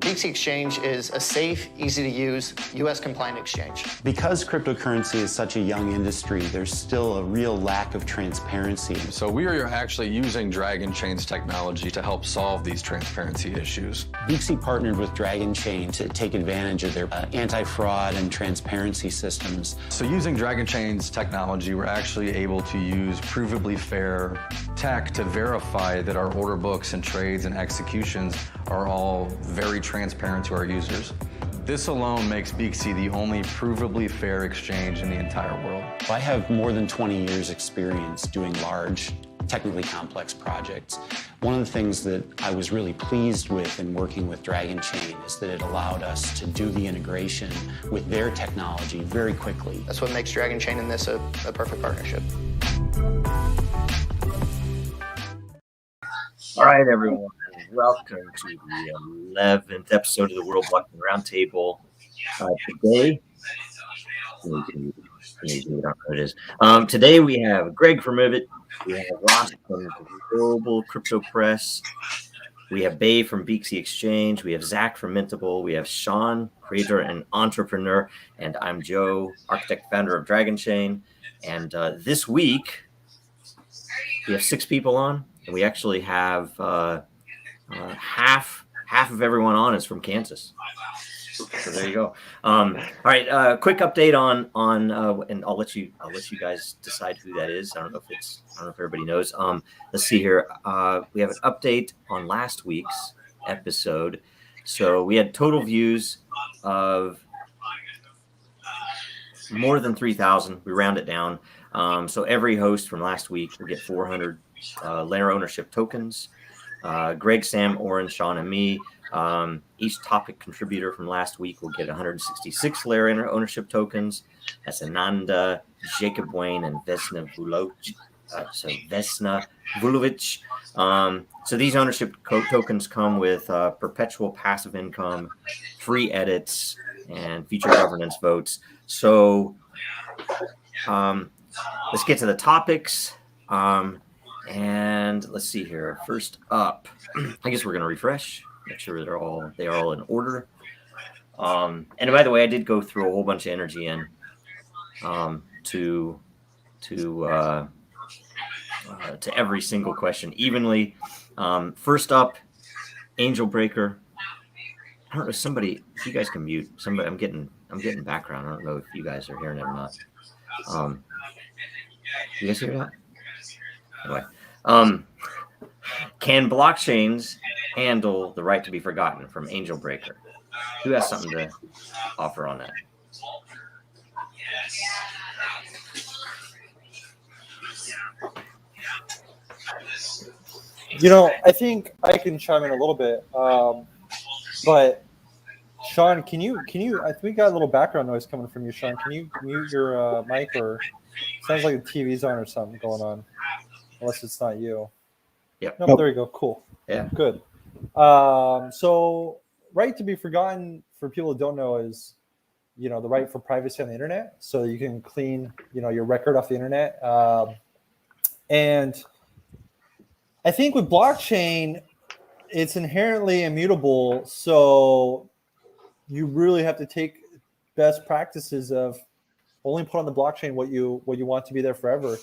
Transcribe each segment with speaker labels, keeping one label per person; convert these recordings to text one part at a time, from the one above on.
Speaker 1: Bixie Exchange is a safe, easy-to-use, U.S.-compliant exchange.
Speaker 2: Because cryptocurrency is such a young industry, there's still a real lack of transparency.
Speaker 3: So we are actually using Dragonchain's technology to help solve these transparency issues.
Speaker 2: Bixie partnered with Dragonchain to take advantage of their anti-fraud and transparency systems.
Speaker 3: So using Dragonchain's technology, we're actually able to use provably fair tech to verify that our order books and trades and executions are all very transparent to our users. This alone makes Bixie the only provably fair exchange in the entire world.
Speaker 2: I have more than 20 years experience doing large, technically complex projects. One of the things that I was really pleased with in working with Dragonchain is that it allowed us to do the integration with their technology very quickly.
Speaker 1: That's what makes Dragonchain and this a perfect partnership.
Speaker 4: All right, everyone. Welcome to the 11th episode of the World Blockchain Roundtable. Today, today we have Greg from Rivet, we have Ross from Global Crypto Press, we have Bay from Bixie Exchange, we have Zach from Mintable, we have Sean, creator and entrepreneur, and I'm Joe, architect, founder of Dragonchain. And this week, we have 6 people on, and we actually have half of everyone on is from Kansas. So there you go. All right, quick update on and I'll let you guys decide who that is. I don't know if everybody knows. Let's see here. We have an update on last week's episode. So we had total views of more than 3,000. We round it down. So every host from last week will get 400 layer ownership tokens. Greg, Sam, Orrin, Sean, and me. Each topic contributor from last week will get 166 layer ownership tokens. That's Ananda, Jacob Wayne, and Vesna Vulovic. So these ownership tokens come with perpetual passive income, free edits, and future governance votes. So let's get to the topics. And let's see here. First up, I guess we're going to refresh, make sure they are all in order. And by the way, I did go through a whole bunch of energy in to every single question evenly. First up, Angel Breaker. I don't know, somebody, if you guys can mute somebody. I'm getting background. I don't know if you guys are hearing it or not. You guys hear that? Anyway, can blockchains handle the right to be forgotten from Angel Breaker? Who has something to offer on that?
Speaker 5: You know, I think I can chime in a little bit, but Sean, can you? I think we got a little background noise coming from you, Sean. Can you mute your mic, or sounds like the TV's on or something going on? Unless it's not you.
Speaker 4: Yep.
Speaker 5: Nope, there you go. Cool.
Speaker 4: Yeah.
Speaker 5: Good. So right to be forgotten, for people who don't know, is, you know, the right for privacy on the internet. So you can clean, you know, your record off the internet. And I think with blockchain, it's inherently immutable. So you really have to take best practices of only put on the blockchain what you want to be there forever.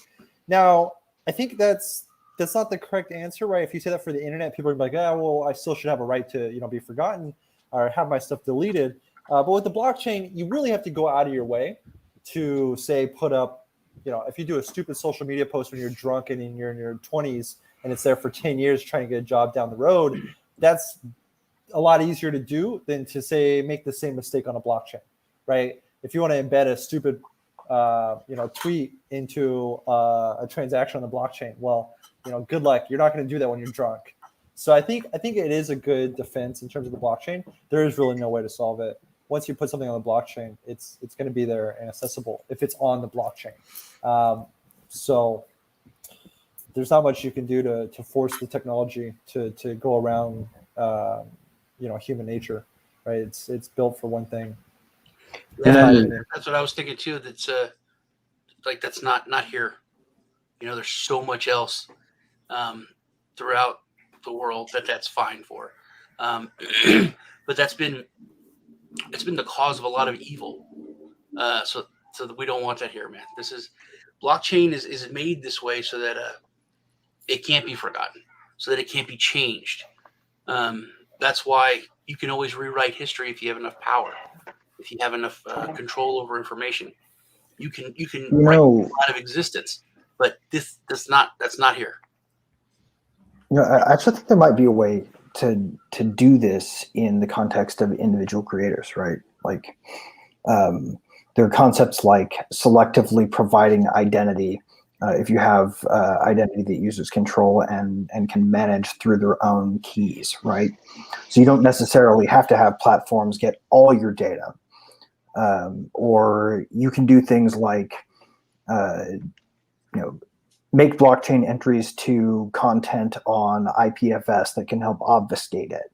Speaker 5: Now, I think that's not the correct answer, right? If you say that for the internet, people are like, well, I still should have a right to, you know, be forgotten or have my stuff deleted. But with the blockchain, you really have to go out of your way to, say, put up, you know, if you do a stupid social media post when you're drunk and you're in your 20s and it's there for 10 years trying to get a job down the road, that's a lot easier to do than to, say, make the same mistake on a blockchain, right? If you want to embed a stupid tweet into a transaction on the blockchain, well, you know, good luck. You're not going to do that when you're drunk. So I think it is a good defense in terms of the blockchain. There is really no way to solve it. Once you put something on the blockchain, it's going to be there and accessible if it's on the blockchain. So there's not much you can do to force the technology to go around, human nature, right? It's built for one thing.
Speaker 6: Yeah, that's what I was thinking too. That's that's not here. You know, there's so much else throughout the world that's fine for. but it's been the cause of a lot of evil. So that we don't want that here, man. This is blockchain is made this way so that it can't be forgotten, so that it can't be changed. That's why you can always rewrite history if you have enough power, if you have enough control over information. You can write out of existence, but that's not here.
Speaker 7: I actually think there might be a way to do this in the context of individual creators, right? Like, there are concepts like selectively providing identity. If you have identity that users control and can manage through their own keys, right? So you don't necessarily have to have platforms get all your data, or you can do things like, make blockchain entries to content on IPFS that can help obfuscate it.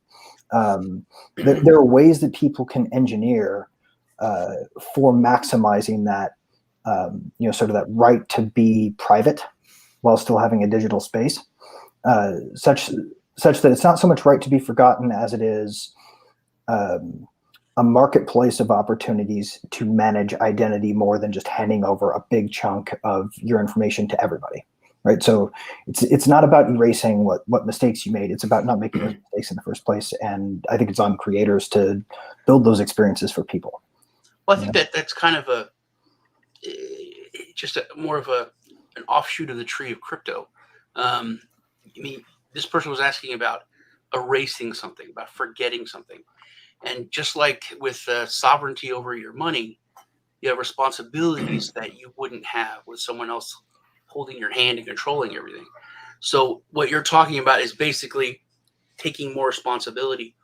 Speaker 7: There are ways that people can engineer for maximizing that, sort of that right to be private while still having a digital space, such that it's not so much right to be forgotten as it is a marketplace of opportunities to manage identity more than just handing over a big chunk of your information to everybody, right? So it's not about erasing what mistakes you made. It's about not making those mistakes in the first place. And I think it's on creators to build those experiences for people.
Speaker 6: Well, I think that's kind of more of an offshoot of the tree of crypto. I mean, this person was asking about erasing something, about forgetting something. And just like with sovereignty over your money, you have responsibilities that you wouldn't have with someone else holding your hand and controlling everything. So what you're talking about is basically taking more responsibility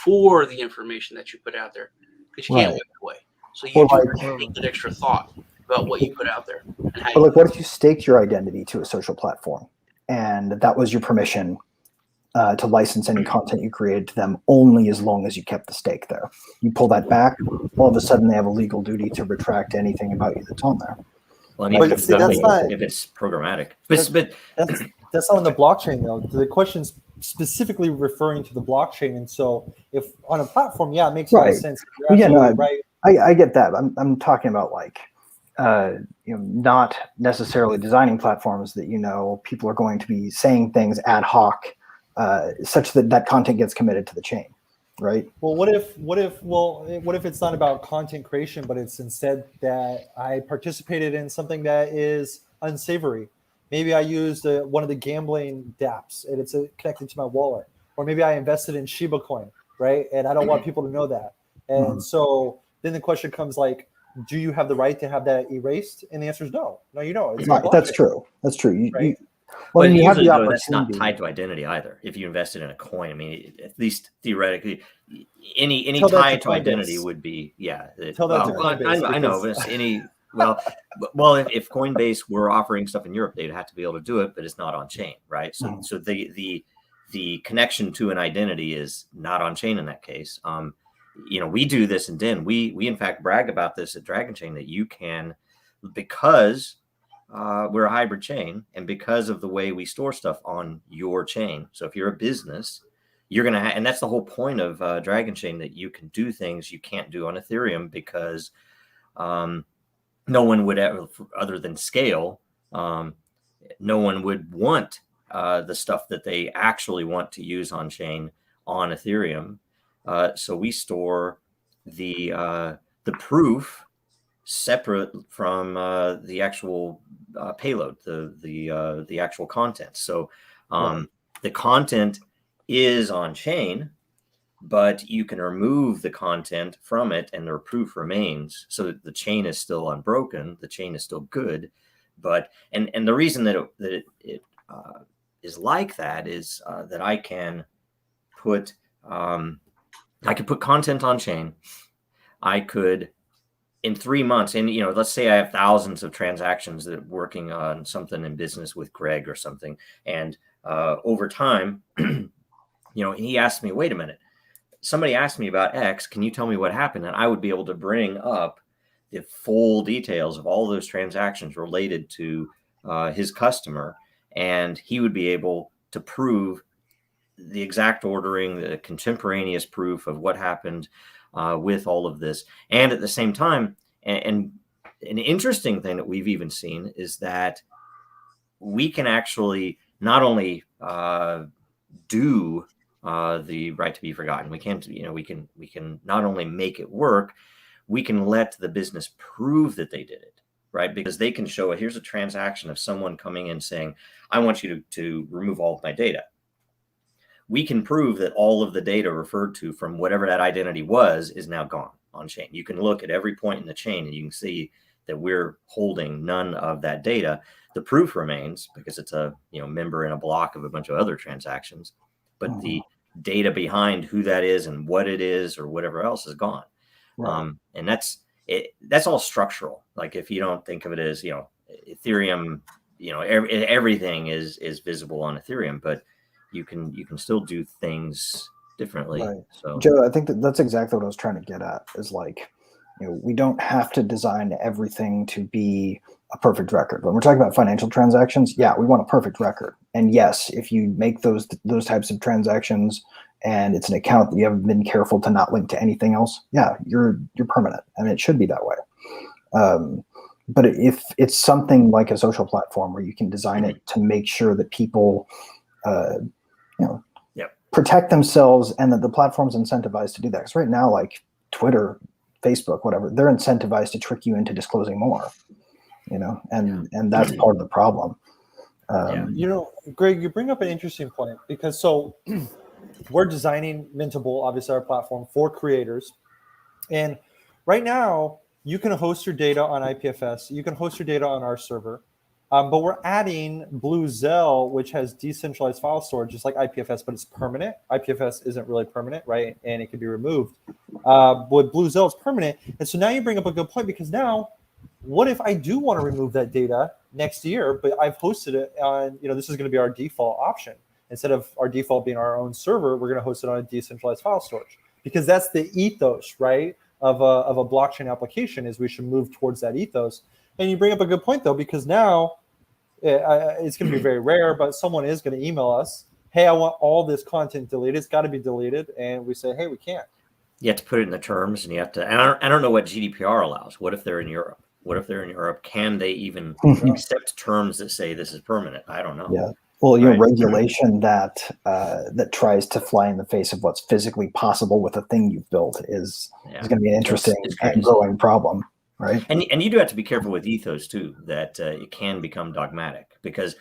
Speaker 6: for the information that you put out there, because you can't wipe it away. So you take that extra thought about what you put out there. And how
Speaker 7: what if you staked your identity to a social platform and that was your permission to license any content you created to them only as long as you kept the stake there? You pull that back, all of a sudden they have a legal duty to retract anything about you that's on there.
Speaker 4: Well, I mean, if it's programmatic. But
Speaker 5: that's not on the blockchain, though. The question's specifically referring to the blockchain. And so if on a platform, it makes a lot of sense. Right.
Speaker 7: I get that. I'm talking about like, not necessarily designing platforms that, people are going to be saying things ad hoc, such that content gets committed to the chain, right?
Speaker 5: Well, what if it's not about content creation, but it's instead that I participated in something that is unsavory? Maybe I used one of the gambling dApps and it's connected to my wallet, or maybe I invested in Shiba coin, right? And I don't want people to know that. And so then the question comes like, do you have the right to have that erased? And the answer is no. No, you don't. It's not.
Speaker 7: That's true. That's true.
Speaker 5: Right?
Speaker 4: Well, you have the opportunity. That's not tied to identity either. If you invested in a coin, I mean, at least theoretically, any tie to identity would be,
Speaker 5: Tell that to Coinbase.
Speaker 4: I know, but if Coinbase were offering stuff in Europe, they'd have to be able to do it, but it's not on chain, right? So the connection to an identity is not on chain in that case. We do this in DIN. We in fact brag about this at Dragonchain that you can, because we're a hybrid chain, and because of the way we store stuff on your chain. So if you're a business, you're going to and that's the whole point of Dragonchain, that you can do things you can't do on Ethereum, because no one would ever, other than scale, no one would want the stuff that they actually want to use on chain on Ethereum. So we store the proof separate from the actual payload, the actual content. So the content is on chain, but you can remove the content from it and the proof remains. So that the chain is still unbroken, the chain is still good. But and the reason that it is like that is that I can put content on chain. I could, in 3 months, and let's say I have thousands of transactions that are working on something in business with Greg or something, and over time, he asked me, wait a minute, somebody asked me about X, can you tell me what happened? And I would be able to bring up the full details of all those transactions related to his customer, and he would be able to prove the exact ordering, the contemporaneous proof of what happened with all of this. And at the same time, and an interesting thing that we've even seen is that we can actually not only do the right to be forgotten, we can not only make it work, we can let the business prove that they did it, right? Because they can show here's a transaction of someone coming in saying, I want you to remove all of my data. We can prove that all of the data referred to from whatever that identity was is now gone on chain. You can look at every point in the chain and you can see that we're holding none of that data. The proof remains because it's a member in a block of a bunch of other transactions, but the data behind who that is and what it is or whatever else is gone. Right. And that's all structural. Like if you don't think of it as Ethereum, everything is visible on Ethereum, but you can still do things differently.
Speaker 7: Right.
Speaker 4: So
Speaker 7: Joe, I think that's exactly what I was trying to get at, is like, we don't have to design everything to be a perfect record. When we're talking about financial transactions, yeah, we want a perfect record. And yes, if you make those types of transactions and it's an account that you haven't been careful to not link to anything else, yeah, you're permanent, and it should be that way. But if it's something like a social platform where you can design it to make sure that people protect themselves and that the platform's incentivized to do that. Because right now, like Twitter, Facebook, whatever, they're incentivized to trick you into disclosing more, and that's part of the problem.
Speaker 5: Greg, you bring up an interesting point, because we're designing Mintable, obviously our platform, for creators. And right now you can host your data on IPFS, you can host your data on our server. But we're adding Blue Zell, which has decentralized file storage, just like IPFS, but it's permanent. IPFS isn't really permanent, right? And it can be removed. With Blue Zell, it's permanent. And so now you bring up a good point, because now, what if I do want to remove that data next year, but I've hosted it on, this is going to be our default option. Instead of our default being our own server, we're going to host it on a decentralized file storage, because that's the ethos, right, of a blockchain application, is we should move towards that ethos. And you bring up a good point, though, because now it's going to be very rare, but someone is going to email us, hey, I want all this content deleted. It's got to be deleted. And we say, hey, we can't.
Speaker 4: You have to put it in the terms, and you have to, and I don't know what GDPR allows. What if they're in Europe? What if they're in Europe? Can they even accept terms that say this is permanent? I don't know.
Speaker 7: Yeah. Well, your regulation that tries to fly in the face of what's physically possible with a thing you've built is going to be an interesting and growing problem. Right.
Speaker 4: And you do have to be careful with ethos too, that it can become dogmatic, because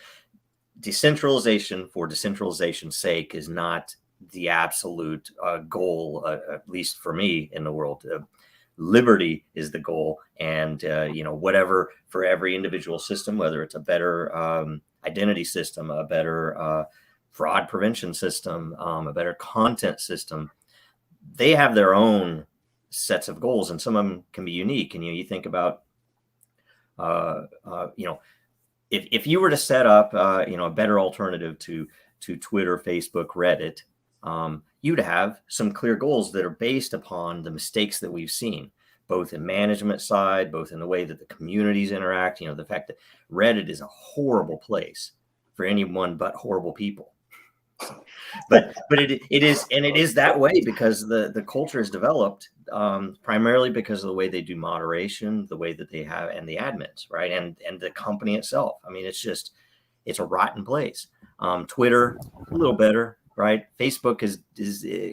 Speaker 4: decentralization for decentralization's sake is not the absolute goal, at least for me in the world. Liberty is the goal, and whatever for every individual system, whether it's a better identity system, a better fraud prevention system, a better content system, they have their own sets of goals, and some of them can be unique. And you think about if you were to set up a better alternative to Twitter, Facebook, Reddit, you'd have some clear goals that are based upon the mistakes that we've seen, both in management side, both in the way that the communities interact. The fact that Reddit is a horrible place for anyone but horrible people. But it is that way because the culture is developed primarily because of the way they do moderation, the way that they have, and the admins, right, and the company itself. I mean, it's a rotten place. Twitter, a little better, right? Facebook is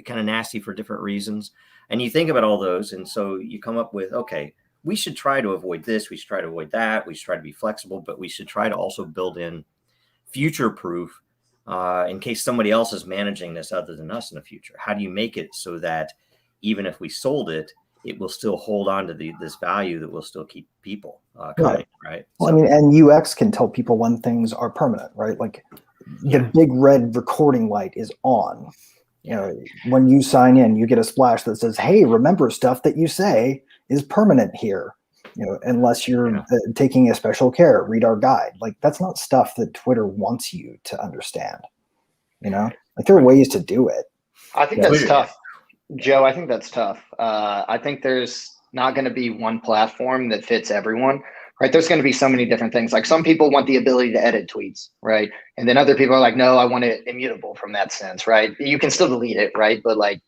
Speaker 4: kind of nasty for different reasons, and you think about all those, and so you come up with, okay, we should try to avoid this, we should try to avoid that, we should try to be flexible, but we should try to also build in future proof. In case somebody else is managing this other than us in the future. How do you make it so that even if we sold it, it will still hold on to this value that will still keep people coming, right?
Speaker 7: Well, I mean, and UX can tell people when things are permanent, right? Like the big red recording light is on. When you sign in, you get a splash that says, hey, remember, stuff that you say is permanent here. Unless you're taking a special care, read our guide. Like that's not stuff that Twitter wants you to understand. Like there are ways to do it.
Speaker 1: I think that's tough, Joe. I think that's tough. I think there's not going to be one platform that fits everyone. right? There's going to be so many different things. Like some people want the ability to edit tweets, right? And then other people are like, no, I want it immutable from that sense, right? You can still delete it, right? But like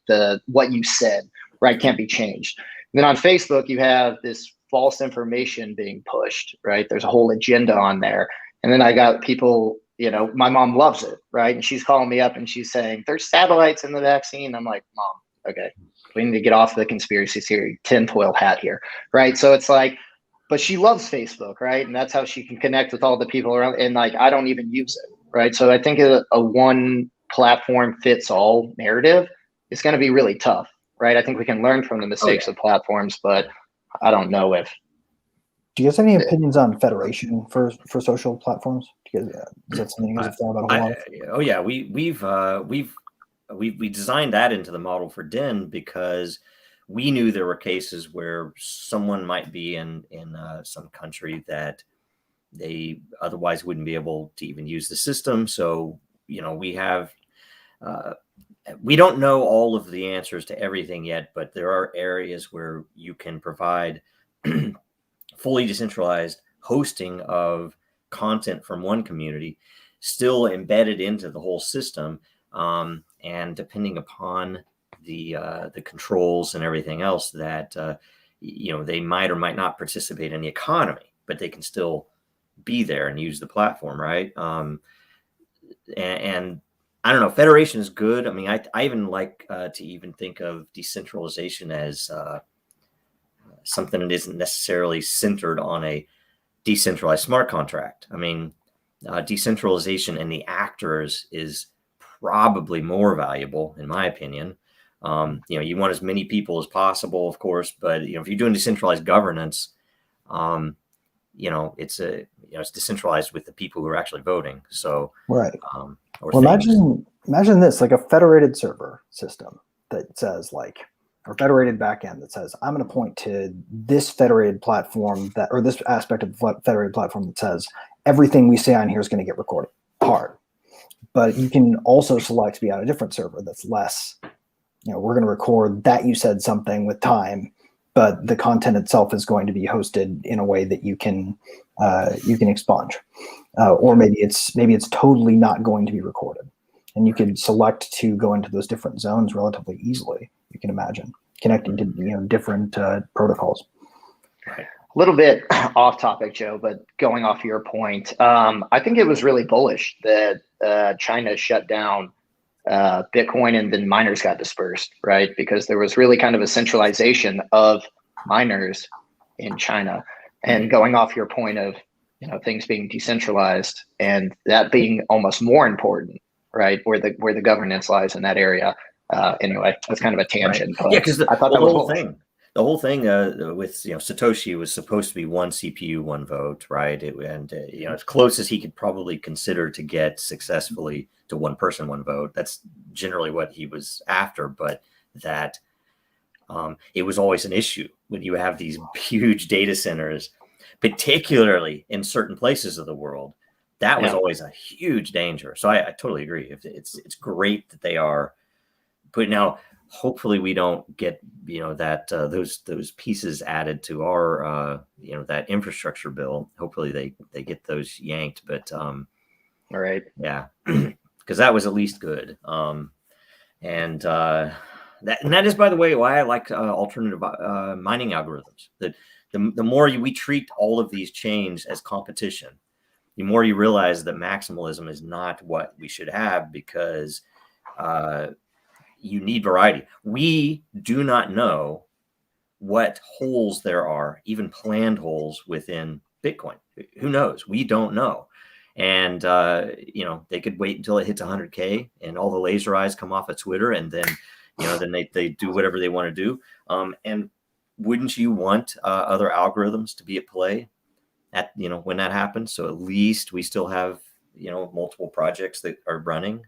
Speaker 1: what you said, right, can't be changed. And then on Facebook, you have this false information being pushed, right? There's a whole agenda on there. And then I got people, my mom loves it, right? And she's calling me up and she's saying, there's satellites in the vaccine. I'm like, Mom, okay, we need to get off the conspiracy theory tinfoil hat here, right? So it's like, but she loves Facebook, right? And that's how she can connect with all the people around. And like, I don't even use it, right? So I think a one platform fits all narrative is going to be really tough, right? I think we can learn from the mistakes of platforms, but I don't know if.
Speaker 7: Do you guys have any opinions on federation for social platforms? Is that something you guys have thought about a whole lot?
Speaker 4: Oh yeah, we designed that into the model for DIN because we knew there were cases where someone might be in some country that they otherwise wouldn't be able to even use the system. So we have. We don't know all of the answers to everything yet, but there are areas where you can provide fully decentralized hosting of content from one community, still embedded into the whole system, and depending upon the controls and everything else that they might or might not participate in the economy, but they can still be there and use the platform, right? And I don't know, federation is good. I mean, I even like to even think of decentralization as something that isn't necessarily centered on a decentralized smart contract. I mean, decentralization and the actors is probably more valuable, in my opinion. You want as many people as possible, of course, but if you're doing decentralized governance, it's decentralized with the people who are actually voting. So
Speaker 7: right. Well, imagine this, like a federated server system that says or federated backend that says, I'm going to point to this federated platform or this aspect of the federated platform that says everything we say on here is going to get recorded hard. But you can also select to be on a different server that's less, we're going to record that you said something with time, but the content itself is going to be hosted in a way that you can expunge. Or maybe it's totally not going to be recorded, and you could select to go into those different zones relatively easily. You can imagine connecting to different protocols.
Speaker 1: A little bit off topic, Joe, but going off your point, I think it was really bullish that China shut down Bitcoin and then miners got dispersed, right? Because there was really kind of a centralization of miners in China, and going off your point of things being decentralized and that being almost more important, right? Where the governance lies in that area. Anyway, that's kind of a tangent.
Speaker 4: Right. Yeah, because I thought the whole thing with Satoshi was supposed to be one CPU, one vote, right? As close as he could probably consider to get successfully to one person, one vote. That's generally what he was after, but that it was always an issue when you have these huge data centers, particularly in certain places of the world. That was always a huge danger. So I totally agree. It's great that they are putting out. Hopefully we don't get that those pieces added to our that infrastructure bill. Hopefully they get those yanked. But all
Speaker 1: right,
Speaker 4: yeah, because that was at least good. And that is, by the way, why I like alternative mining algorithms. That the more we treat all of these chains as competition, the more you realize that maximalism is not what we should have, because you need variety. We do not know what holes there are, even planned holes within Bitcoin. Who knows? We don't know. And, they could wait until it hits 100K and all the laser eyes come off of Twitter, and then, then they do whatever they want to do. And wouldn't you want other algorithms to be at play at, when that happens? So at least we still have, multiple projects that are running.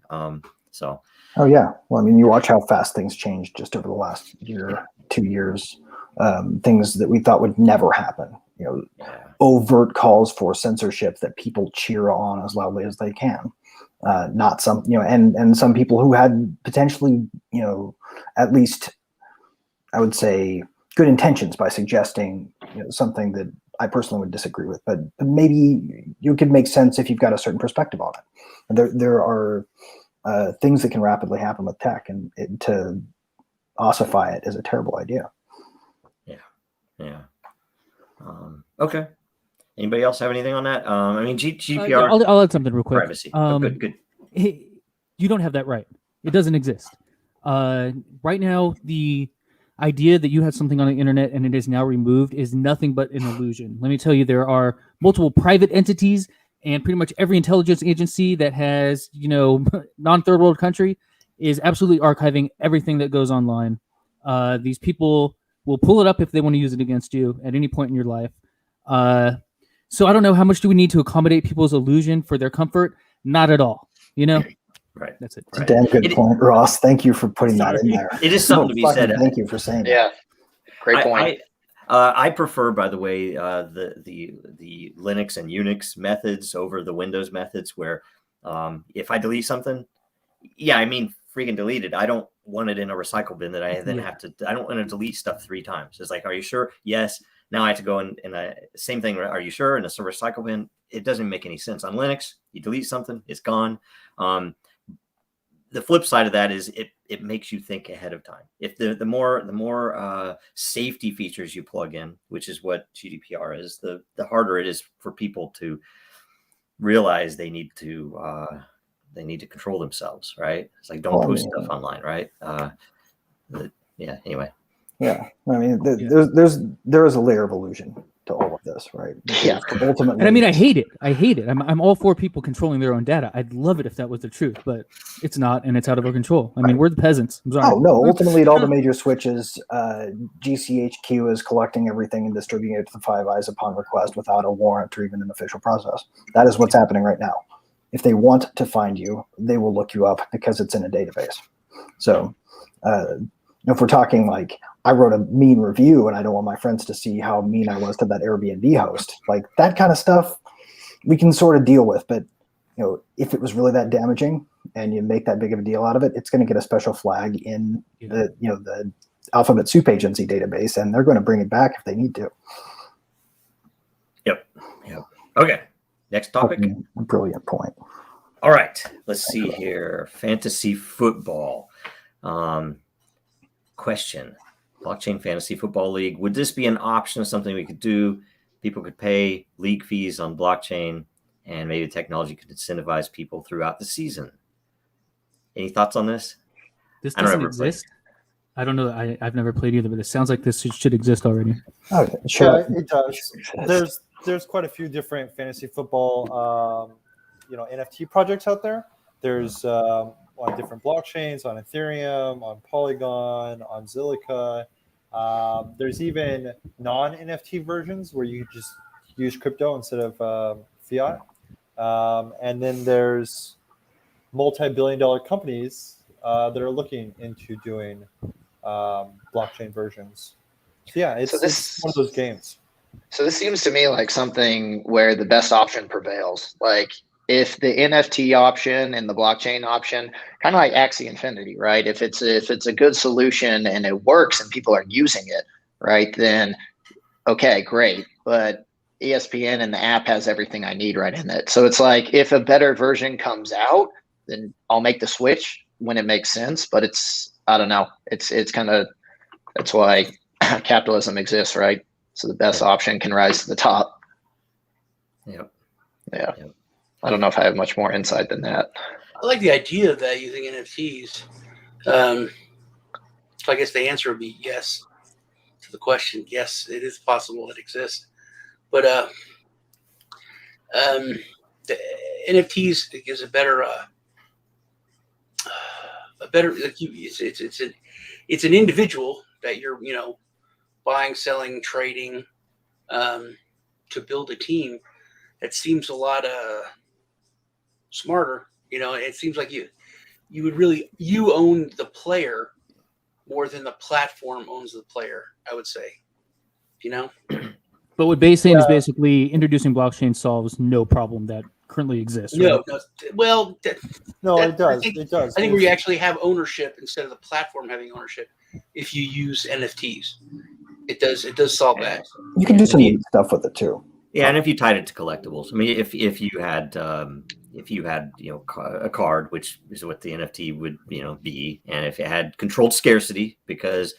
Speaker 7: Oh yeah. Well, I mean, you watch how fast things changed just over the last year, 2 years. Things that we thought would never happen. Overt calls for censorship that people cheer on as loudly as they can. Not some, and some people who had potentially, at least I would say good intentions by suggesting something that I personally would disagree with, but maybe you could make sense if you've got a certain perspective on it. There are things that can rapidly happen with tech, and to ossify it is a terrible idea.
Speaker 4: Yeah. Okay. Anybody else have anything on that? I mean, GDPR.
Speaker 8: I'll add something real quick.
Speaker 4: Privacy. Good.
Speaker 8: You don't have that right. It doesn't exist. Right now, the idea that you have something on the internet and it is now removed is nothing but an illusion. Let me tell you, there are multiple private entities and pretty much every intelligence agency that has, non-third world country is absolutely archiving everything that goes online. These people will pull it up if they want to use it against you at any point in your life. So I don't know, how much do we need to accommodate people's illusion for their comfort? Not at all.
Speaker 4: Right.
Speaker 8: That's it.
Speaker 7: It's a damn good point, Ross. Thank you for putting that in there.
Speaker 4: It is something to be said.
Speaker 7: Thank you for saying that.
Speaker 1: Yeah, great point.
Speaker 4: I prefer, by the way, the Linux and Unix methods over the Windows methods, where if I delete something, freaking delete it. I don't want it in a recycle bin that I then have to. I don't want to delete stuff 3 times. It's like, are you sure? Yes. Now I have to go in a same thing. Are you sure? In a recycle bin, it doesn't make any sense. On Linux, you delete something, it's gone. The flip side of that is it makes you think ahead of time. If the more safety features you plug in, which is what GDPR is, the harder it is for people to realize they need to control themselves, right? It's like, don't post stuff online, right? Anyway.
Speaker 7: Yeah, I mean, there is a layer of illusion to all of this, right?
Speaker 1: Yeah.
Speaker 7: Ultimately,
Speaker 8: And I mean, I hate it. I'm all for people controlling their own data. I'd love it if that was the truth, but it's not, and it's out of our control. I mean, we're the peasants. I'm sorry.
Speaker 7: Oh no! Ultimately, at all the major switches, GCHQ is collecting everything and distributing it to the Five Eyes upon request without a warrant or even an official process. That is what's happening right now. If they want to find you, they will look you up because it's in a database. So, if we're talking like, I wrote a mean review and I don't want my friends to see how mean I was to that Airbnb host, like that kind of stuff we can sort of deal with. But if it was really that damaging and you make that big of a deal out of it, it's going to get a special flag in the Alphabet Soup Agency database, and they're going to bring it back if they need to.
Speaker 4: Yep. Okay. Next topic.
Speaker 7: Brilliant point.
Speaker 4: All right. Let's see here. Fantasy football. Question. Blockchain Fantasy Football League. Would this be an option, something we could do? People could pay league fees on blockchain, and maybe technology could incentivize people throughout the season. Any thoughts on this?
Speaker 8: This doesn't exist. I don't know. I've never played either, but it sounds like this should exist already.
Speaker 7: Okay, sure.
Speaker 5: Yeah, it does. There's quite a few different fantasy football, NFT projects out there. There's on different blockchains, on Ethereum, on Polygon, on Zilliqa. There's even non-NFT versions where you just use crypto instead of fiat. And then there's multi-billion-dollar companies that are looking into doing blockchain versions. So yeah, it's one of those games.
Speaker 1: So this seems to me like something where the best option prevails. Like, if the NFT option and the blockchain option, kind of like Axie Infinity, right? If it's a good solution and it works and people are using it, right, then okay, great. But ESPN and the app has everything I need right in it. So it's like, if a better version comes out, then I'll make the switch when it makes sense. But I don't know. It's kind of, that's why capitalism exists, right? So the best option can rise to the top.
Speaker 4: Yep.
Speaker 1: Yeah. Yep. I don't know if I have much more insight than that.
Speaker 6: I like the idea of that, using NFTs. So I guess the answer would be yes to the question. Yes, it is possible it exists. But the NFTs gives a better it's an individual that you're buying, selling, trading to build a team. That seems a lot smarter. It seems like you would really, you own the player more than the platform owns the player, I would say.
Speaker 8: But what Bay's saying is basically introducing blockchain solves no problem that currently exists. Right?
Speaker 5: It does. It does.
Speaker 6: I think where you actually have ownership instead of the platform having ownership if you use NFTs. It does solve that.
Speaker 7: You can do some neat stuff with it too.
Speaker 4: Yeah, and if you tied it to collectibles, I mean, if you had a card, which is what the NFT would be, and if it had controlled scarcity, because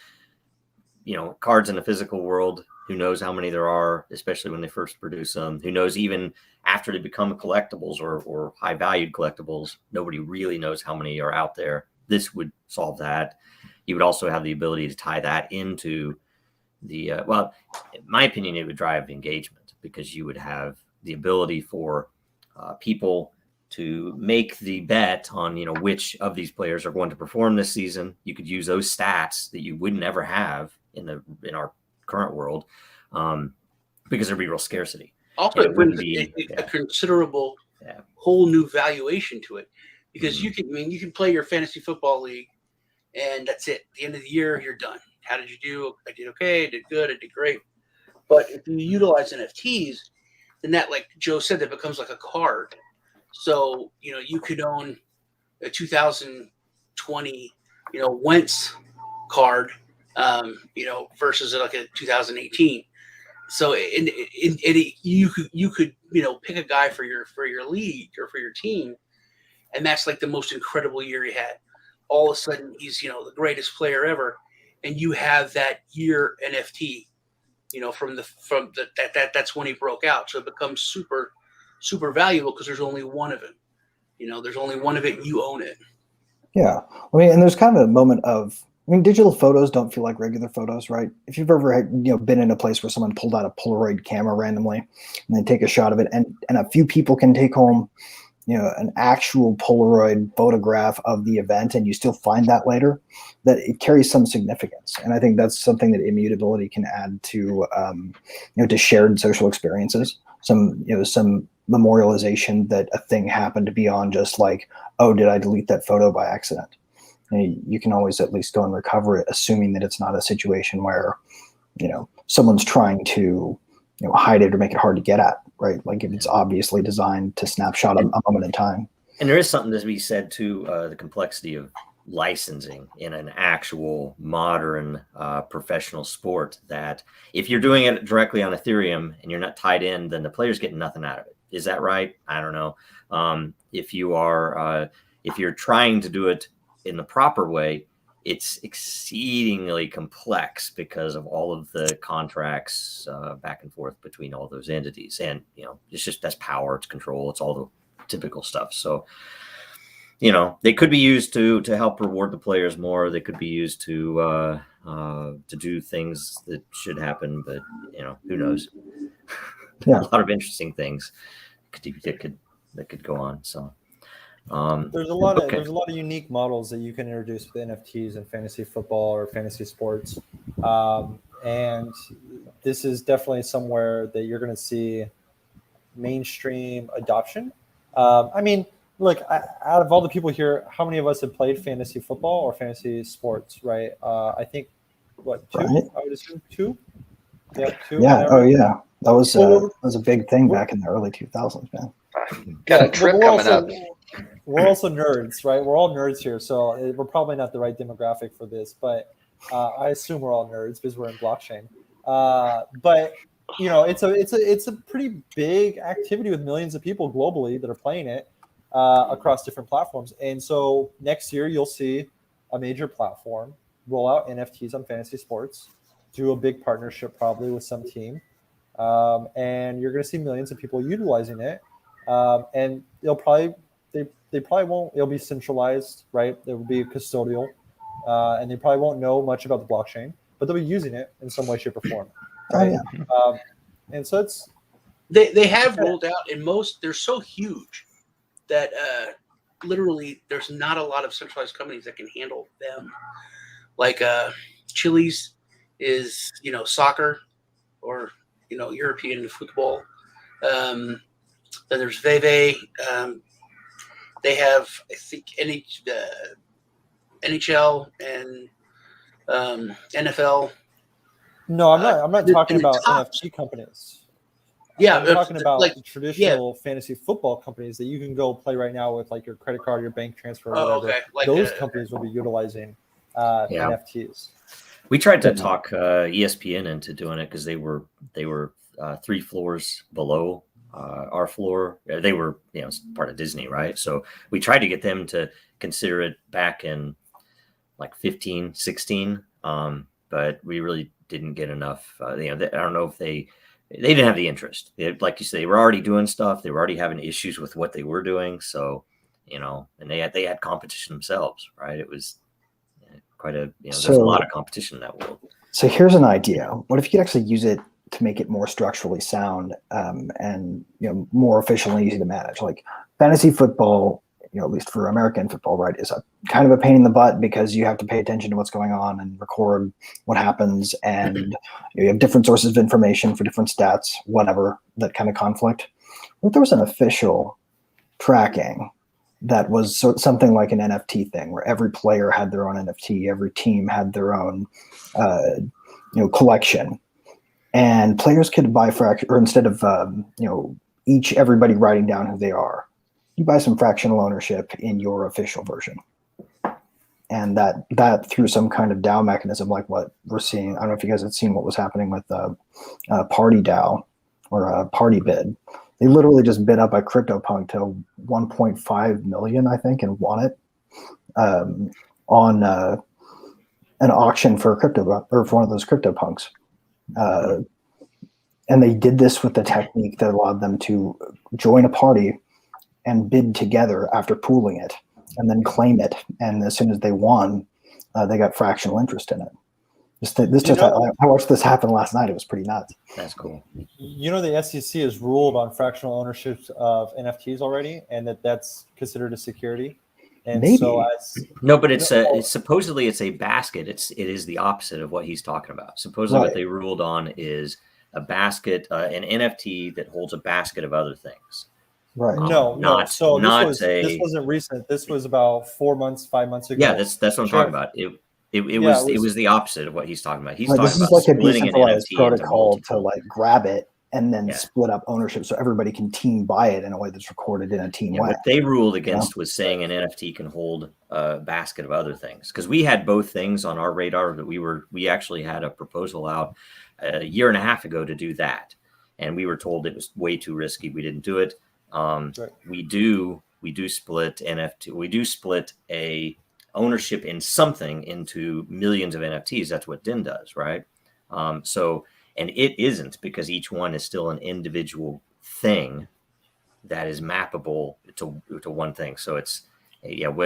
Speaker 4: cards in the physical world, who knows how many there are, especially when they first produce them. Who knows even after they become collectibles or high valued collectibles, nobody really knows how many are out there. This would solve that. You would also have the ability to tie that into the well, in my opinion, it would drive engagement, because you would have the ability for people to make the bet on which of these players are going to perform this season. You could use those stats that you would never have in our current world, because there'd be real scarcity.
Speaker 6: Also, it brings a considerable whole new valuation to it, because you can play your fantasy football league, and that's it. At the end of the year, you're done. How did you do? I did okay. I did good. I did great. But if you utilize NFTs, then that, like Joe said, that becomes like a card. So you could own a 2020 Wentz card, versus like a 2018. So you could pick a guy for your league or for your team, and that's like the most incredible year he had. All of a sudden, he's the greatest player ever, and you have that year NFT. That's when he broke out. So it becomes super, super valuable, because there's only one of it. There's only one of it, and you own it.
Speaker 7: Yeah, I mean, and there's kind of a moment of, digital photos don't feel like regular photos, right? If you've ever been in a place where someone pulled out a Polaroid camera randomly and they take a shot of it, and a few people can take home, an actual Polaroid photograph of the event, and you still find that later, that it carries some significance. And I think that's something that immutability can add to, to shared social experiences. Some memorialization that a thing happened beyond just like, oh, did I delete that photo by accident? You can always at least go and recover it, assuming that it's not a situation where, someone's trying to, hide it or make it hard to get at, right? Like if it's obviously designed to snapshot a moment in time.
Speaker 4: And there is something to be said to the complexity of licensing in an actual modern professional sport, that if you're doing it directly on Ethereum and you're not tied in, then the player's getting nothing out of it. Is that right? I don't know. If you're trying to do it in the proper way, it's exceedingly complex because of all of the contracts back and forth between all those entities. And, that's power, it's control, it's all the typical stuff. So, they could be used to help reward the players more. They could be used to do things that should happen, but, who knows?
Speaker 7: Yeah.
Speaker 4: A lot of interesting things that could go on. So.
Speaker 5: There's a lot of unique models that you can introduce with NFTs in fantasy football or fantasy sports, and this is definitely somewhere that you're going to see mainstream adoption. Look, out of all the people here, how many of us have played fantasy football or fantasy sports? Right? I think two. Right. I would assume two. Yeah, two.
Speaker 7: Yeah. Whatever. Oh, yeah. That was a big thing back in the early 2000s, man.
Speaker 1: Got a trip coming up.
Speaker 5: We're also nerds, right? We're all nerds here, so we're probably not the right demographic for this, but I assume we're all nerds because we're in blockchain. But it's a pretty big activity with millions of people globally that are playing it across different platforms. And so next year you'll see a major platform roll out NFTs on fantasy sports, do a big partnership probably with some team, and you're going to see millions of people utilizing it. And they probably won't. It'll be centralized, right? There will be custodial, and they probably won't know much about the blockchain, but they'll be using it in some way, shape, or form. Right? Oh, yeah. And so
Speaker 6: they have rolled out, and they're so huge that literally there's not a lot of centralized companies that can handle them. Like Chili's is soccer or European football. Then there's Veve. They have, I think, NHL and NFL.
Speaker 5: No, I'm not talking about NFT companies.
Speaker 6: Yeah,
Speaker 5: I'm talking about like the traditional fantasy football companies that you can go play right now with like your credit card, your bank transfer, or whatever.
Speaker 6: Okay. Like
Speaker 5: those companies will be utilizing NFTs.
Speaker 4: We tried to talk ESPN into doing it because they were 3 floors below our floor. They were, part of Disney, right? So we tried to get them to consider it back in like 15, 16, but we really didn't get enough. I don't know if they didn't have the interest. Like you say, they were already doing stuff. They were already having issues with what they were doing. So, and they had competition themselves, right? It was quite there's a lot of competition in that world.
Speaker 7: So here's an idea. What if you could actually use it to make it more structurally sound and more efficient and easy to manage? Like fantasy football, at least for American football, right, is a kind of a pain in the butt because you have to pay attention to what's going on and record what happens, and you have different sources of information for different stats, whatever, that kind of conflict. What if there was an official tracking that was something like an NFT thing, where every player had their own NFT, every team had their own, collection, and players could buy or instead of everybody writing down who they are, you buy some fractional ownership in your official version, and that through some kind of DAO mechanism, like what we're seeing. I don't know if you guys have seen what was happening with Party DAO or Party Bid. They literally just bid up a CryptoPunk to 1.5 million, I think, and won it on an auction for for one of those CryptoPunks. And they did this with the technique that allowed them to join a party and bid together after pooling it, and then claim it. And as soon as they won, they got fractional interest in it. I watched this happen last night. It was pretty nuts.
Speaker 4: That's cool.
Speaker 5: The SEC has ruled on fractional ownership of NFTs already, and that's considered a security. And
Speaker 7: maybe.
Speaker 4: But it's supposedly it's a basket. It is the opposite of what he's talking about. Supposedly what they ruled on is a basket, an NFT that holds a basket of other things.
Speaker 5: Right. This wasn't recent. This was about 4 months, 5 months ago.
Speaker 4: Yeah, that's what I'm talking about. It was the opposite of what he's talking about. He's talking
Speaker 7: this is
Speaker 4: about
Speaker 7: like a
Speaker 4: splitting an
Speaker 7: decentralized
Speaker 4: NFT
Speaker 7: protocol to like grab it and then split up ownership so everybody can team buy it in a way that's recorded in a team way.
Speaker 4: What they ruled against was saying an NFT can hold a basket of other things, because we had both things on our radar, but we actually had a proposal out a year and a half ago to do that, and we were told it was way too risky. We didn't do it. We do split NFT. We do split a ownership in something into millions of NFTs. That's what DIN does, right? And it isn't, because each one is still an individual thing that is mappable to one thing. So it's it's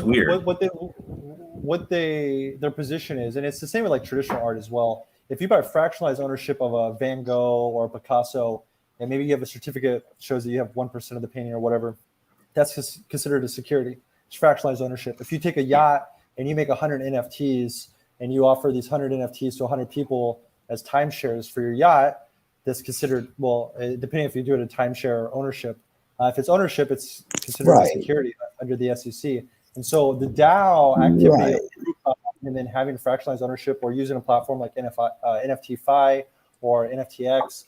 Speaker 4: weird.
Speaker 5: What their position is, and it's the same with like traditional art as well. If you buy fractionalized ownership of a Van Gogh or a Picasso, and maybe you have a certificate that shows that you have 1% of the painting or whatever, that's considered a security. It's fractionalized ownership. If you take a yacht and you make 100 NFTs and you offer these 100 NFTs to 100 people as timeshares for your yacht, that's considered, depending if you do it a timeshare or ownership. If it's ownership, it's considered a security under the SEC. And so the DAO activity and then having fractionalized ownership or using a platform like NFTFi or NFTX,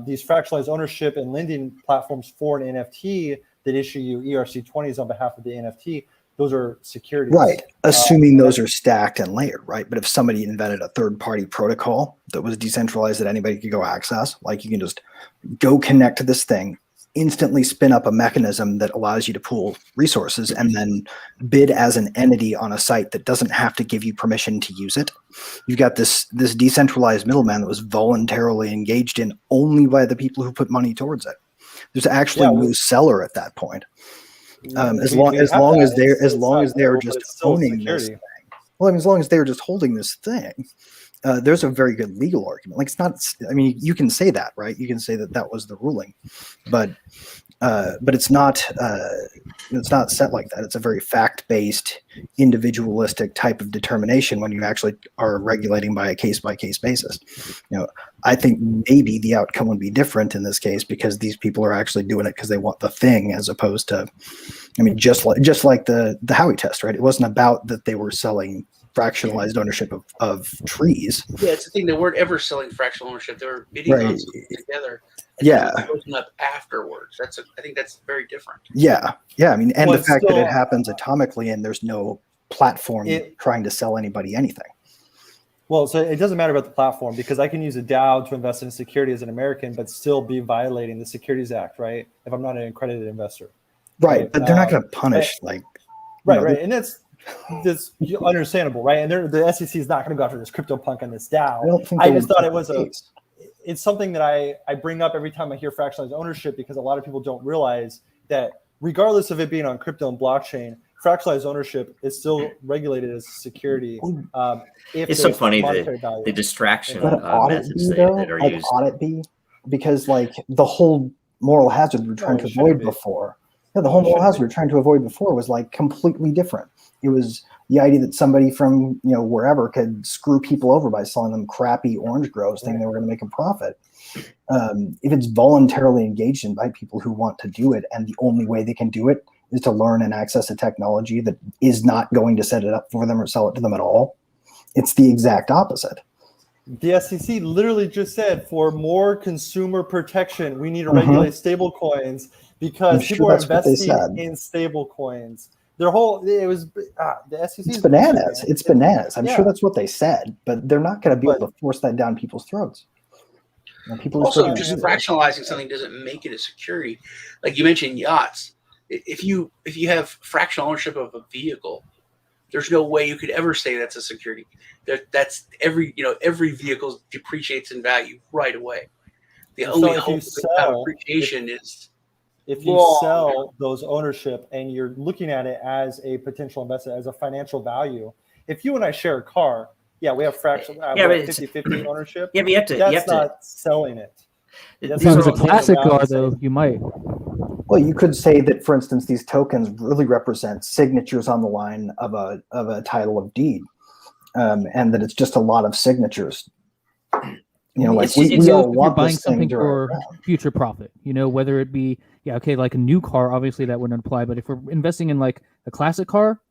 Speaker 5: these fractionalized ownership and lending platforms for an NFT that issue you ERC-20s on behalf of the NFT, those are securities.
Speaker 7: Right. Assuming those are stacked and layered, right? But if somebody invented a third-party protocol that was decentralized that anybody could go access, like you can just go connect to this thing, instantly spin up a mechanism that allows you to pool resources and then bid as an entity on a site that doesn't have to give you permission to use it. You've got this decentralized middleman that was voluntarily engaged in only by the people who put money towards it. There's actually no seller at that point. As long as they're just owning this thing. Well, I mean, as long as they're just holding this thing, there's a very good legal argument. Like, it's not. I mean, you can say that, right? You can say that was the ruling, but it's not. It's not set like that. It's a very fact-based, individualistic type of determination when you actually are regulating by a case-by-case basis. I think maybe the outcome would be different in this case because these people are actually doing it because they want the thing, as opposed to, I mean, just like the Howey test, right? It wasn't about that they were selling fractionalized ownership of trees.
Speaker 6: Yeah, it's the thing. They weren't ever selling fractional ownership. They were bidding on something together.
Speaker 7: Yeah,
Speaker 6: up afterwards. I think that's very different.
Speaker 7: Yeah. I mean, and the fact that it happens atomically and there's no platform trying to sell anybody anything.
Speaker 5: Well, so it doesn't matter about the platform because I can use a DAO to invest in a security as an American, but still be violating the Securities Act, right? If I'm not an accredited investor.
Speaker 7: Right, but they're not going to punish
Speaker 5: right, and that's understandable, right? And the SEC is not going to go after this CryptoPunk and this DAO. I just thought it was it's something that I bring up every time I hear fractionalized ownership because a lot of people don't realize that regardless of it being on crypto and blockchain, fractionalized ownership is still regulated as a security.
Speaker 4: It's so funny the distraction methods that are used.
Speaker 7: Audit be? Because like the whole moral hazard we were trying to avoid before. Yeah, the whole moral hazard we were trying to avoid before was like completely different. It was the idea that somebody from wherever could screw people over by selling them crappy orange grows, thinking they were going to make a profit. If it's voluntarily engaged in by people who want to do it, and the only way they can do it is to learn and access a technology that is not going to set it up for them or sell it to them at all, it's the exact opposite.
Speaker 5: The SEC literally just said for more consumer protection, we need to regulate stable coins because people are investing in stable coins. The SEC.
Speaker 7: It's bananas. It's bananas. I'm sure that's what they said, but they're not going to be able to force that down people's throats. People
Speaker 6: also, just fractionalizing something doesn't make it a security. Like you mentioned, yachts. If you have fractional ownership of a vehicle, there's no way you could ever say that's a security. That's every vehicle depreciates in value right away. The only hope of appreciation is
Speaker 5: if you sell those ownership and you're looking at it as a potential investment, as a financial value. If you and I share a car, we have fractional 50-50 ownership.
Speaker 4: Yeah, but
Speaker 5: that's not selling it.
Speaker 8: If it was a classic car, though, you might.
Speaker 7: Well, you could say that, for instance, these tokens really represent signatures on the line of a title of deed, and that it's just a lot of signatures. We all want
Speaker 8: buying something for future profit. Whether it be like a new car, obviously that wouldn't apply. But if we're investing in like a classic car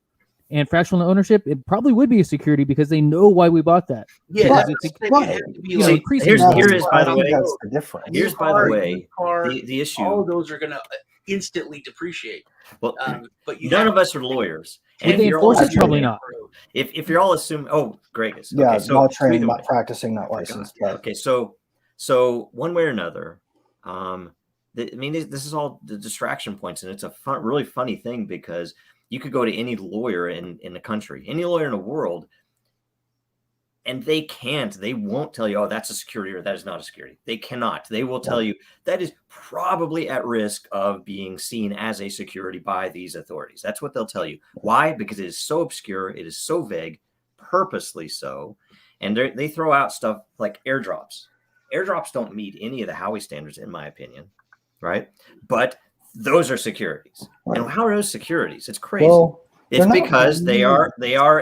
Speaker 8: and fractional ownership, it probably would be a security because they know why we bought that.
Speaker 6: Yeah,
Speaker 4: here's by the way the issue.
Speaker 6: All of those are going to instantly depreciate.
Speaker 4: Well, but none of us are lawyers.
Speaker 8: And they enforce it? Probably not.
Speaker 4: If you're all assuming, Greg is.
Speaker 7: Yeah, okay, so trained, not practicing, not licensed. But.
Speaker 4: Okay, so one way or another, this is all the distraction points, and it's a really funny thing because you could go to any lawyer in the country, any lawyer in the world, and they won't tell you, oh, that's a security or that is not a security. They cannot. They will tell you that is probably at risk of being seen as a security by these authorities. That's what they'll tell you. Why? Because it is so obscure. It is so vague, purposely so. And they throw out stuff like airdrops. Airdrops don't meet any of the Howey standards, in my opinion, right? But those are securities. And how are those securities? It's crazy. Well, it's because they are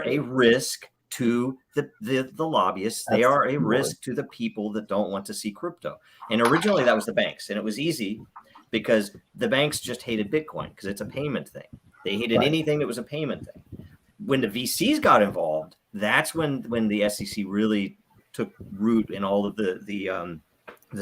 Speaker 4: a risk to the lobbyists. They are a risk to the people that don't want to see crypto. And originally that was the banks. And it was easy because the banks just hated Bitcoin because it's a payment thing. They hated anything that was a payment thing. When the VCs got involved, that's when the SEC really took root in all of the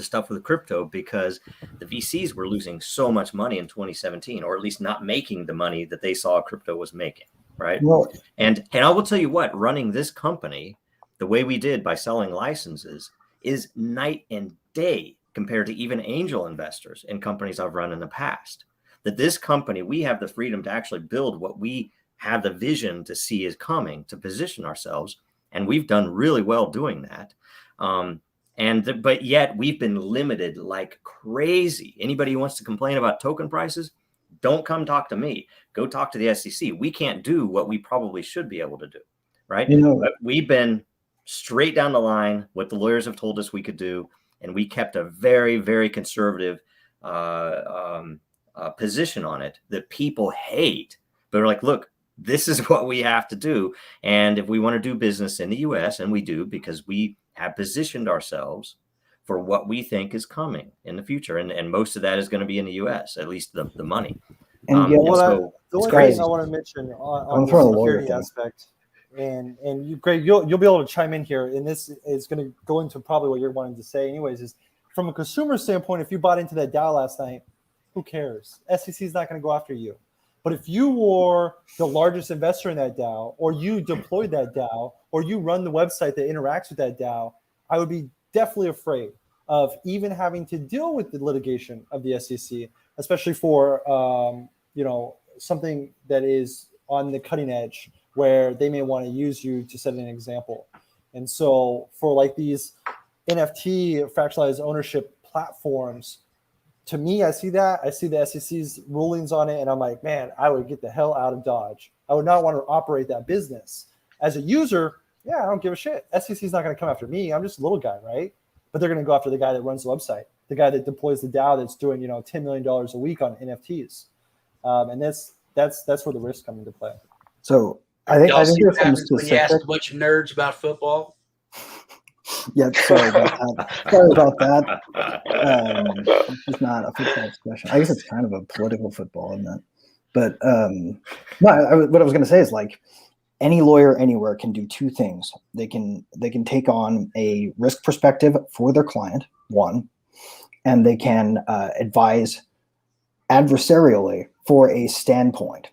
Speaker 4: stuff with crypto, because the VCs were losing so much money in 2017, or at least not making the money that they saw crypto was making. Right. Well, and I will tell you what, running this company the way we did by selling licenses is night and day compared to even angel investors in companies I've run in the past. That this company, we have the freedom to actually build what we have the vision to see is coming, to position ourselves. And we've done really well doing that. But yet we've been limited like crazy. Anybody who wants to complain about token prices, don't come talk to me. Go talk to the SEC. We can't do what we probably should be able to do, right? But we've been straight down the line, what the lawyers have told us we could do, and we kept a very, very conservative position on it that people hate. But we're like, look, this is what we have to do. And if we want to do business in the U.S., and we do, because we have positioned ourselves for what we think is coming in the future. And most of that is going to be in the U.S., at least the money.
Speaker 5: And the only thing I want to mention on the security aspect, and you, Greg, you'll be able to chime in here, and this is going to go into probably what you're wanting to say anyways, is from a consumer standpoint, if you bought into that DAO last night, who cares? SEC is not going to go after you. But if you were the largest investor in that DAO, or you deployed that DAO, or you run the website that interacts with that DAO, I would be definitely afraid of even having to deal with the litigation of the SEC, especially for something that is on the cutting edge where they may want to use you to set an example. And so for like these NFT fractionalized ownership platforms, to me, I see the SEC's rulings on it, and I'm like, man, I would get the hell out of Dodge. I would not want to operate that business. As a user, yeah, I don't give a shit. SEC's not going to come after me. I'm just a little guy, right? But they're going to go after the guy that runs the website, the guy that deploys the DAO that's doing, $10 million a week on NFTs. And that's where the risks come into play.
Speaker 7: So I think
Speaker 6: see
Speaker 7: there's
Speaker 6: what
Speaker 7: some
Speaker 6: happens when you ask
Speaker 7: specific.
Speaker 6: a bunch of nerds about football.
Speaker 7: Yeah, sorry about that. Sorry about that. It's not a football discussion. I guess it's kind of a political football, isn't it? But what I was going to say is, like, any lawyer anywhere can do two things. They can take on a risk perspective for their client, one, and they can advise adversarially for a standpoint,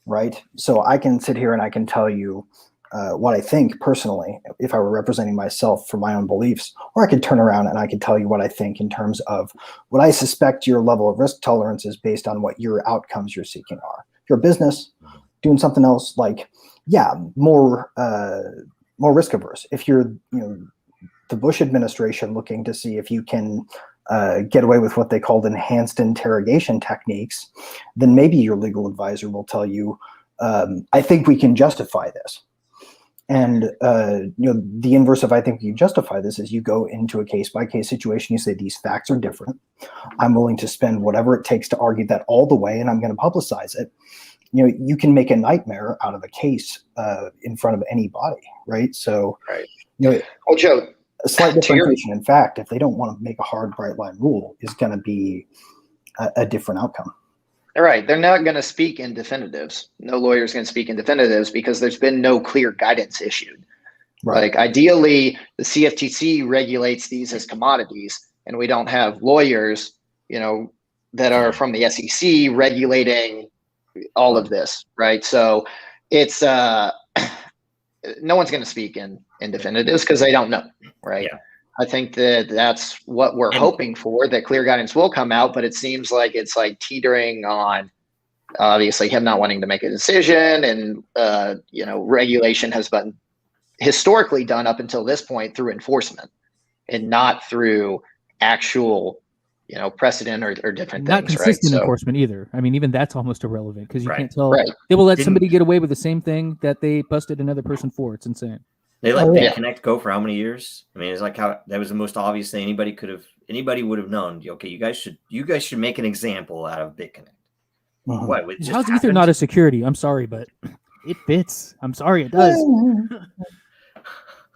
Speaker 7: right? So I can sit here and I can tell you what I think personally, if I were representing myself for my own beliefs, or I could turn around and I could tell you what I think in terms of what I suspect your level of risk tolerance is based on what your outcomes you're seeking are. If you're a business doing something else, like, yeah, more risk averse. If you're, the Bush administration looking to see if you can get away with what they called enhanced interrogation techniques, then maybe your legal advisor will tell you, I think we can justify this. And the inverse of I think you justify this is you go into a case-by-case situation. You say these facts are different. I'm willing to spend whatever it takes to argue that all the way, and I'm going to publicize it. You can make a nightmare out of a case in front of anybody, right? So,
Speaker 1: right. Well, Joe,
Speaker 7: a slight differentiation. In fact, if they don't want to make a hard, bright line rule, is going to be a different outcome.
Speaker 1: All right. They're not going to speak in definitives. No lawyer is going to speak in definitives because there's been no clear guidance issued. Right. Like, ideally, the CFTC regulates these as commodities, and we don't have lawyers, that are from the SEC regulating all of this, right? So it's no one's going to speak in definitives because they don't know, right? Yeah. I think that's what we're hoping for, that clear guidance will come out, but it seems like it's like teetering on, obviously, him not wanting to make a decision, and regulation has been historically done up until this point through enforcement and not through actual precedent or different
Speaker 8: not
Speaker 1: things.
Speaker 8: Consistent
Speaker 1: right?
Speaker 8: enforcement either. I mean, even that's almost irrelevant because you
Speaker 4: Right.
Speaker 8: can't tell.
Speaker 1: Right.
Speaker 8: They will let somebody get away with the same thing that they busted another person for. It's insane.
Speaker 4: They let BitConnect go for how many years? I mean, it's like how that was the most obvious thing anybody would have known. Okay, you guys should make an example out of BitConnect.
Speaker 7: Uh-huh.
Speaker 4: What? It just
Speaker 8: How's Ether
Speaker 4: happened?
Speaker 8: not a security? I'm sorry, but it fits. I'm sorry, it does.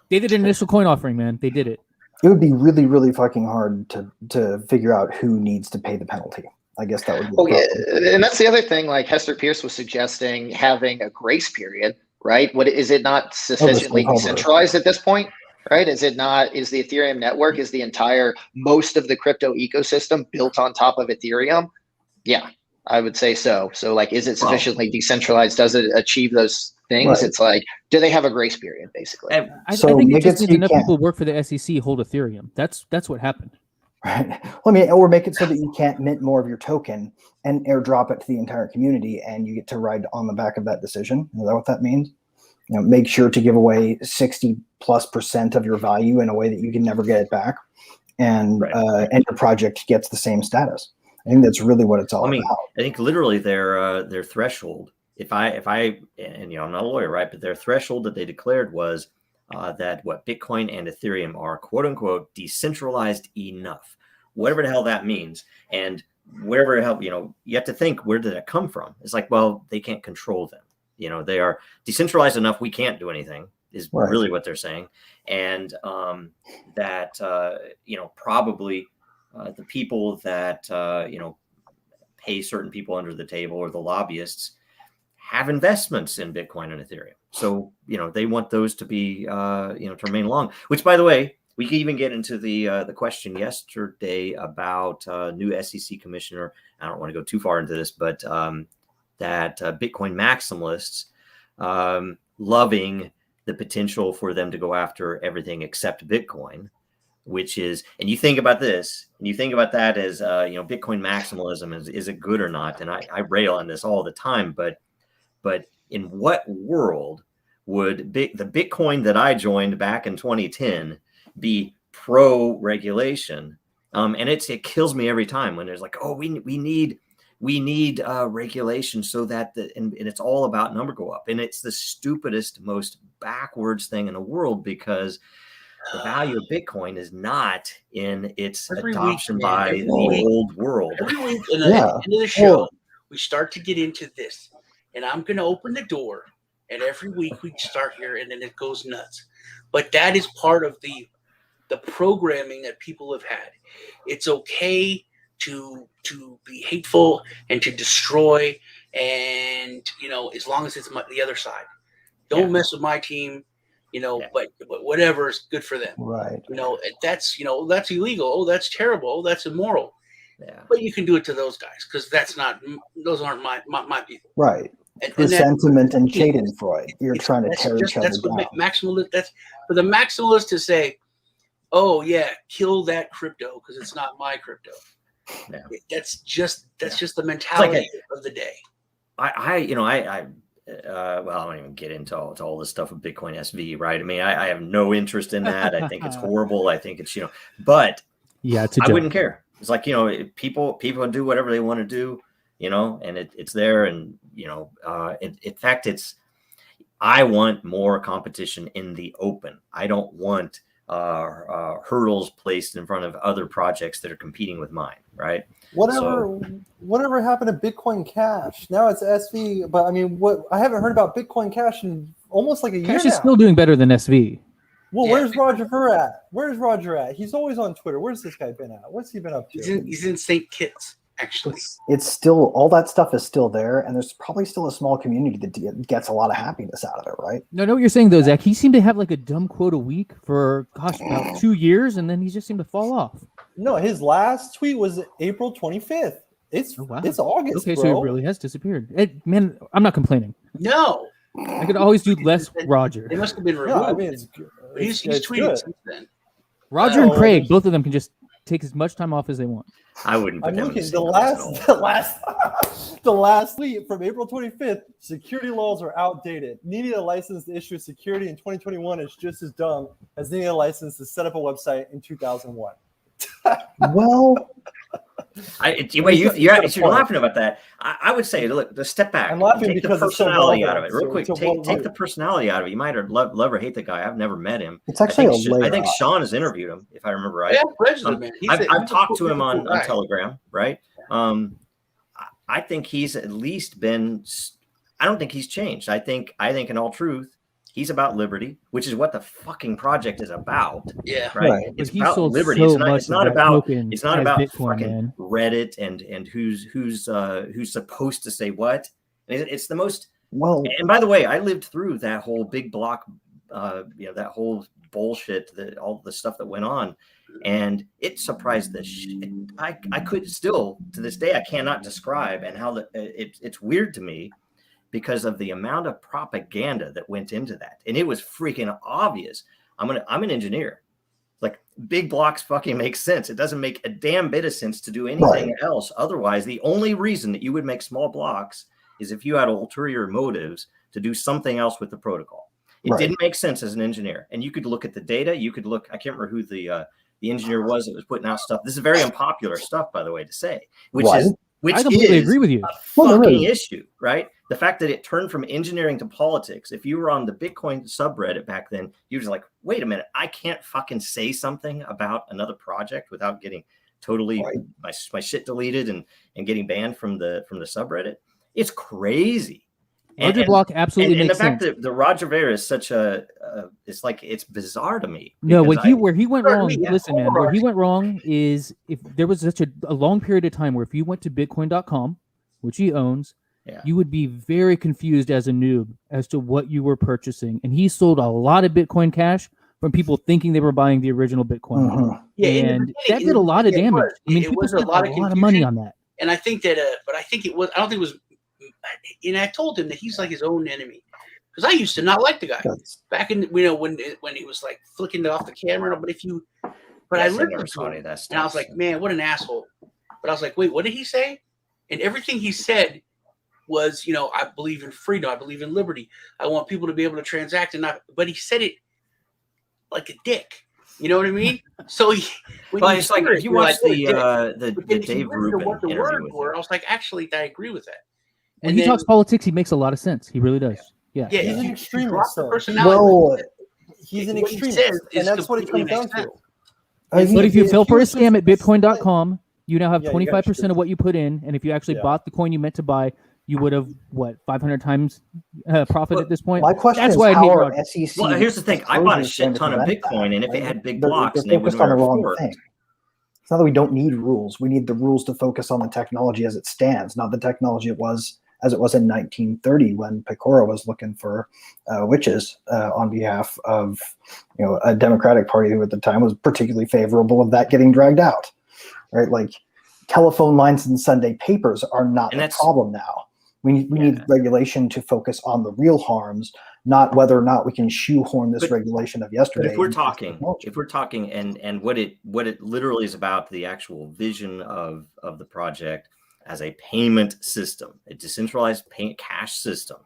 Speaker 8: They did an initial coin offering, man. They did it.
Speaker 7: It would be really, really fucking hard to figure out who needs to pay the penalty. I guess that would be the problem.
Speaker 1: And that's the other thing. Like Hester Pierce was suggesting having a grace period, right? What is it not sufficiently decentralized at this point? Right? Is it not? Is the Ethereum network, is the entire most of the crypto ecosystem built on top of Ethereum? Yeah, I would say so. So, like, is it sufficiently decentralized? Does it achieve those things?
Speaker 7: Right.
Speaker 1: It's like, do they have a grace period, basically?
Speaker 8: I think it just means enough people work for the SEC hold Ethereum. That's what happened.
Speaker 7: Right. Well, or make it so that you can't mint more of your token and airdrop it to the entire community, and you get to ride on the back of that decision. Is that what that means? Make sure to give away 60+% of your value in a way that you can never get it back, and your project gets the same status. I think that's really what it's all about.
Speaker 4: I think literally their threshold. If I and I'm not a lawyer, right? But their threshold that they declared was that Bitcoin and Ethereum are quote unquote decentralized enough, whatever the hell that means, and wherever the hell you have to think, where did that come from? It's like, well, they can't control them. They are decentralized enough. We can't do anything is really what they're saying. And that, probably the people that, pay certain people under the table or the lobbyists have investments in Bitcoin and Ethereum. So, they want those to be, to remain long, which, by the way, we could even get into the question yesterday about new SEC commissioner. I don't want to go too far into this, but that Bitcoin maximalists loving the potential for them to go after everything except Bitcoin, which is, and you think about this, and you think about that as, Bitcoin maximalism, is it good or not? And I rail on this all the time, but in what world would the Bitcoin that I joined back in 2010 be pro regulation? And it kills me every time when there's like, oh, we need regulation so that and it's all about number go up. And it's the stupidest, most backwards thing in the world, because the value of Bitcoin is not in its adoption by the old world.
Speaker 6: Every week at the end of the show, we start to get into this, and I'm going to open the door, and every week we start here, and then it goes nuts. But that is part of the programming that people have had. It's okay to be hateful and to destroy, and as long as it's the other side, don't mess with my team. But whatever is good for them.
Speaker 7: Right.
Speaker 6: That's illegal. Oh, that's terrible. Oh, that's immoral.
Speaker 4: Yeah.
Speaker 6: But you can do it to those guys, because those aren't my people.
Speaker 7: Right.
Speaker 6: And
Speaker 7: sentiment and Schadenfreude. You're trying to tear each other down.
Speaker 6: That's for the maximalist to say, oh yeah, kill that crypto because it's not my crypto.
Speaker 4: Yeah.
Speaker 6: That's just the mentality of the day.
Speaker 4: Well, I don't even get into all this stuff with Bitcoin SV, right? I mean, I have no interest in that. I think it's horrible. I think it's, but I wouldn't care. It's like, people do whatever they want to do, and it's there. And, in fact, I want more competition in the open. I don't want hurdles placed in front of other projects that are competing with mine, right?
Speaker 5: Whatever happened to Bitcoin Cash? Now it's SV, but I mean, I haven't heard about Bitcoin Cash in almost like a year now.
Speaker 8: Cash is still doing better than SV.
Speaker 5: Well, where's Roger at? Where's Roger at? He's always on Twitter. Where's this guy been at? What's he been up to?
Speaker 6: He's in St. Kitts, actually.
Speaker 7: It's still, all that stuff is still there, and there's probably still a small community that gets a lot of happiness out of it, right?
Speaker 8: No, I know what you're saying though, Zach. He seemed to have like a dumb quote a week for about 2 years, and then he just seemed to fall off.
Speaker 5: No, his last tweet was April 25th. It's August.
Speaker 8: Okay,
Speaker 5: bro.
Speaker 8: so it really has disappeared. Man, I'm not complaining.
Speaker 6: No,
Speaker 8: I could always do less Roger.
Speaker 6: It must have been removed.
Speaker 5: No, I mean,
Speaker 6: He's tweeted since then.
Speaker 8: Roger and Craig, both of them can just take as much time off as they want.
Speaker 4: I wouldn't. Put
Speaker 5: I'm
Speaker 4: them
Speaker 5: looking.
Speaker 4: in
Speaker 5: The last tweet from April 25th. Security laws are outdated. Needing a license to issue security in 2021 is just as dumb as needing a license to set up a website in 2001.
Speaker 7: Well,
Speaker 4: you're laughing about that. I would say, look, just step back.
Speaker 5: I'm laughing
Speaker 4: take
Speaker 5: because
Speaker 4: the personality out of it, real quick.
Speaker 5: Take
Speaker 4: the personality out of it. You might love or hate the guy. I've never met him.
Speaker 7: It's actually
Speaker 4: I think Sean has interviewed him, if I remember right.
Speaker 6: Yeah,
Speaker 4: I've talked to him on Telegram, right? I think he's at least been. I don't think he's changed. I think in all truth, he's about liberty, which is what the fucking project is about.
Speaker 6: Yeah,
Speaker 4: right. It's about liberty. It's not about Bitcoin, fucking man. Reddit and who's supposed to say what. It's the most.
Speaker 7: Well,
Speaker 4: and by the way, I lived through that whole big block, that whole bullshit, all the stuff that went on, and it surprised the shit. I could still to this day I cannot describe, and how it's weird to me, because of the amount of propaganda that went into that. And it was freaking obvious. I'm an engineer. Like, big blocks fucking make sense. It doesn't make a damn bit of sense to do anything else. Otherwise, the only reason that you would make small blocks is if you had ulterior motives to do something else with the protocol. It didn't make sense as an engineer. And you could look at the data. You could look, I can't remember who the engineer was that was putting out stuff. This is very unpopular stuff, by the way, to say, which
Speaker 8: I completely agree with you.
Speaker 4: A fucking issue, right? The fact that it turned from engineering to politics. If you were on the Bitcoin subreddit back then, you were like, wait a minute, I can't fucking say something about another project without getting totally my shit deleted and getting banned from the subreddit. It's crazy.
Speaker 8: Roger Block absolutely
Speaker 4: and
Speaker 8: makes
Speaker 4: the fact
Speaker 8: sense.
Speaker 4: that the Roger Ver is such it's bizarre to me.
Speaker 8: No, where he went wrong. Listen, man, where he went wrong is if there was such a long period of time where if you went to Bitcoin.com, which he owns, you would be very confused as a noob as to what you were purchasing. And he sold a lot of Bitcoin Cash from people thinking they were buying the original Bitcoin.
Speaker 7: Mm-hmm.
Speaker 6: Yeah,
Speaker 8: and that did a lot of damage. I mean, people spent a lot of money on that.
Speaker 6: And I think that, but I think it was. I don't think it was and I told him that he's like his own enemy because I used to not like the guy back in when he was like flicking off the camera. But I listened to him, and I was like, man, what an asshole. But I was like, wait, what did he say? And everything he said was, I believe in freedom. I believe in liberty. I want people to be able to transact and not. But he said it like a dick. You know what I mean? So
Speaker 4: it's like if you watch the Dave Rubin
Speaker 6: what the
Speaker 4: interview
Speaker 6: words
Speaker 4: with
Speaker 6: were,
Speaker 4: him.
Speaker 6: I was like, actually, I agree with that.
Speaker 8: When he talks politics, he makes a lot of sense. He really does. Yeah.
Speaker 6: Yeah,
Speaker 5: He's an extremist.
Speaker 7: Well,
Speaker 5: he's an extremist, and that's what it comes down to.
Speaker 8: But if you fell for a scam at Bitcoin.com, you now have
Speaker 5: Yeah, you
Speaker 8: 25% of what you put in, and if you actually bought the coin you meant to buy, you would have 500 times profit at this point.
Speaker 7: My question
Speaker 8: That's
Speaker 7: is
Speaker 8: why
Speaker 7: how are SEC?
Speaker 4: Well, here's the thing. I bought a shit ton of Bitcoin, and if it had big blocks, and they would
Speaker 7: on the wrong
Speaker 4: work.
Speaker 7: thing. It's not that we don't need rules. We need the rules to focus on the technology as it stands, not the technology it was as it was in 1930 when Pecora was looking for witches on behalf of a Democratic Party who at the time was particularly favorable of that getting dragged out. Right, like telephone lines and Sunday papers are not the problem now. We need regulation to focus on the real harms, not whether or not we can shoehorn this regulation of yesterday.
Speaker 4: But if we're talking, and what it literally is about, the actual vision of the project as a payment system, a decentralized cash system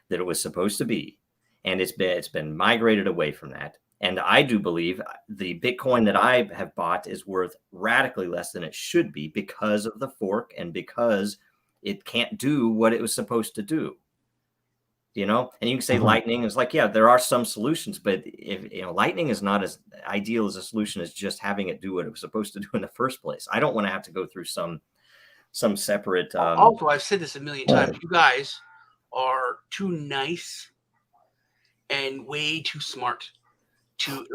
Speaker 4: that it was supposed to be, and it's been migrated away from that. And I do believe the Bitcoin that I have bought is worth radically less than it should be because of the fork and because it can't do what it was supposed to do. And you can say Lightning is like, there are some solutions, but if Lightning is not as ideal as a solution as just having it do what it was supposed to do in the first place. I don't want to have to go through some separate.
Speaker 6: Also, I've said this a million times. You guys are too nice and way too smart to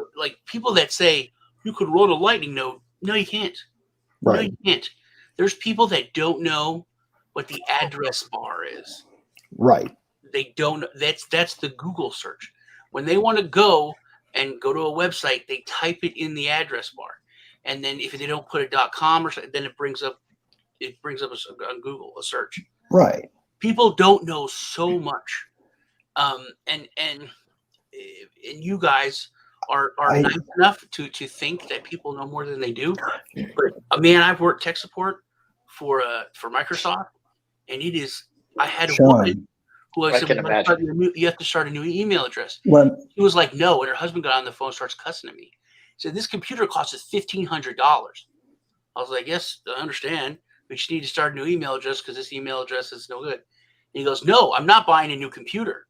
Speaker 6: people that say you could run a Lightning node. No, you can't.
Speaker 7: Right.
Speaker 6: No, you can't. There's people that don't know what the address bar is.
Speaker 7: Right.
Speaker 6: They don't. That's the Google search. When they want to go to a website, they type it in the address bar, and then if they don't put a .com or something, then it brings up on Google a search.
Speaker 7: Right.
Speaker 6: People don't know so much, and you guys are nice enough to think that people know more than they do. But man, I've worked tech support for Microsoft, and it is. I had a woman who I said, you have to start a new email address. She was like, no, and her husband got on the phone, starts cussing at me. He said, this computer costs us $1,500. I was like, yes, I understand. We just need to start a new email address because this email address is no good. And he goes, no, I'm not buying a new computer.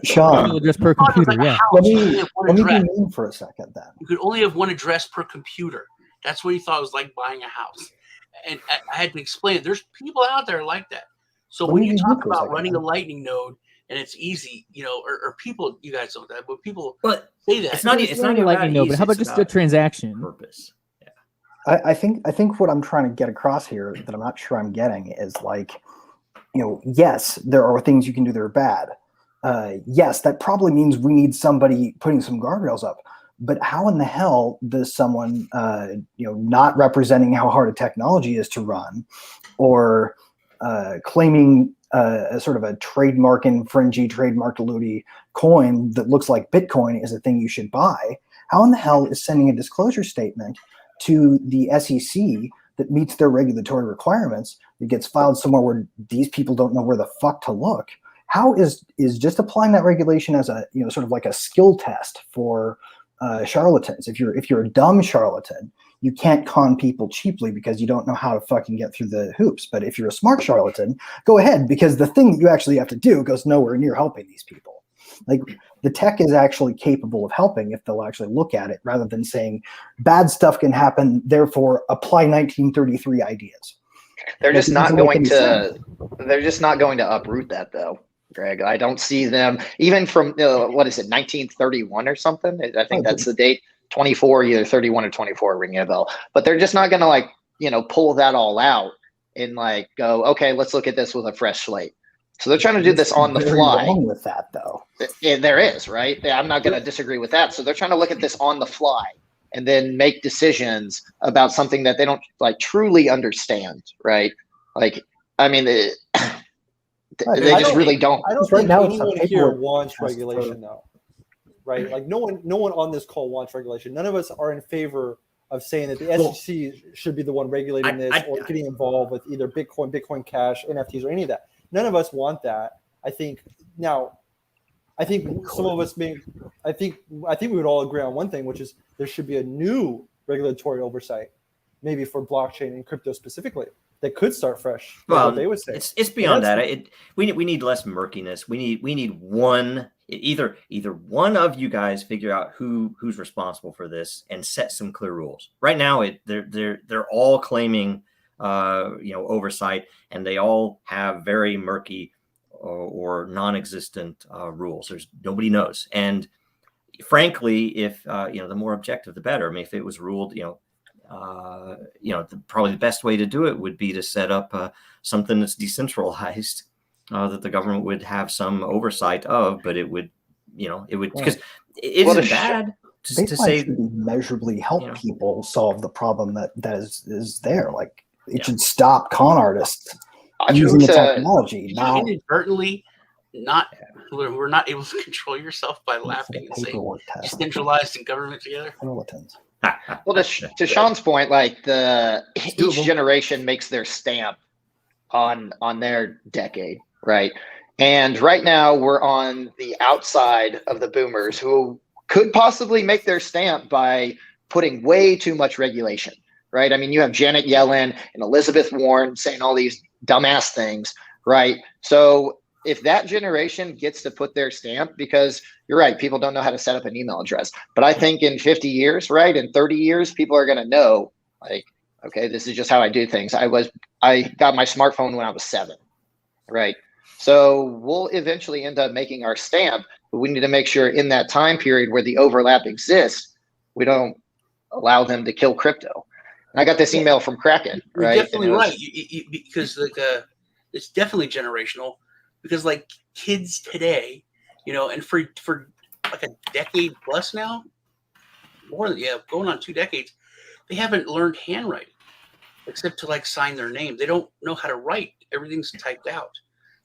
Speaker 7: Sean,
Speaker 8: address per computer. Yeah.
Speaker 7: Let me be mean for a second. Then
Speaker 6: you could only have one address per computer. That's what he thought was like buying a house. And I had to explain it. There's people out there like that. So when you talk about running a Lightning node and it's easy, or people, you guys don't that, but people say that.
Speaker 4: It's not
Speaker 8: a Lightning node, but how about just a transaction?
Speaker 4: Purpose.
Speaker 7: I think what I'm trying to get across here that I'm not sure I'm getting is yes, there are things you can do that are bad. Yes, that probably means we need somebody putting some guardrails up. But how in the hell does someone, not representing how hard a technology is to run, or claiming a sort of a trademark eluding coin that looks like Bitcoin is a thing you should buy? How in the hell is sending a disclosure statement to the SEC that meets their regulatory requirements that gets filed somewhere where these people don't know where the fuck to look? How is just applying that regulation as a sort of like a skill test for charlatans? If you're a dumb charlatan, you can't con people cheaply because you don't know how to fucking get through the hoops. But if you're a smart charlatan, go ahead, because the thing that you actually have to do goes nowhere near helping these people. Like, the tech is actually capable of helping if they'll actually look at it, rather than saying bad stuff can happen, therefore apply 1933 ideas.
Speaker 1: They're just not going to uproot that, though, Greg. I don't see them even from what is it, 1931 or something? I think that's the date. 24, either 31 or 24, ringing a bell. But they're just not going to pull that all out and go, okay, let's look at this with a fresh slate. So they're trying to do this on the fly.
Speaker 7: Wrong with that, though.
Speaker 1: There is, right? I'm not going to disagree with that. So they're trying to look at this on the fly and then make decisions about something that they don't truly understand, right? I mean, they
Speaker 7: I
Speaker 1: just really don't.
Speaker 5: I don't
Speaker 7: Right
Speaker 5: think
Speaker 7: now it's a
Speaker 5: anyone here
Speaker 7: paperwork
Speaker 5: wants
Speaker 7: test for-
Speaker 5: regulation, though. Right? Like no one on this call wants regulation. None of us are in favor of saying that the SEC should be the one regulating this or getting involved with either Bitcoin, Bitcoin Cash, NFTs, or any of that. None of us want that. I think some of us may. I think we would all agree on one thing, which is there should be a new regulatory oversight, maybe for blockchain and crypto specifically, that could start fresh.
Speaker 4: Well,
Speaker 5: what they would say
Speaker 4: it's beyond that. We need less murkiness. We need one. Either one of you guys figure out who's responsible for this and set some clear rules. Right now, they're all claiming oversight, and they all have very murky or non-existent rules. Nobody knows. And frankly, if the more objective, the better. I mean, if it was ruled, probably the best way to do it would be to set up something that's decentralized. That the government would have some oversight of, but it would because it isn't bad to say
Speaker 7: measurably help people solve the problem that is there. Like it should stop con artists using the technology. Not
Speaker 6: inadvertently, we're not able to control yourself by laughing and saying decentralized and government together.
Speaker 1: Well, to Sean's point, like each generation makes their stamp on their decade. Right. And right now we're on the outside of the boomers who could possibly make their stamp by putting way too much regulation. Right. I mean, you have Janet Yellen and Elizabeth Warren saying all these dumbass things. Right. So if that generation gets to put their stamp, because you're right, people don't know how to set up an email address. But I think in 50 years, right, in 30 years, people are going to know, like, okay, this is just how I do things. I got my smartphone when I was 7. Right. So we'll eventually end up making our stamp, but we need to make sure in that time period where the overlap exists, we don't allow them to kill crypto. And I got this email from Kraken. Right?
Speaker 6: You're definitely right, because it's definitely generational. Because like kids today, and for like a decade plus now, going on 2 decades, they haven't learned handwriting except to like sign their name. They don't know how to write. Everything's typed out.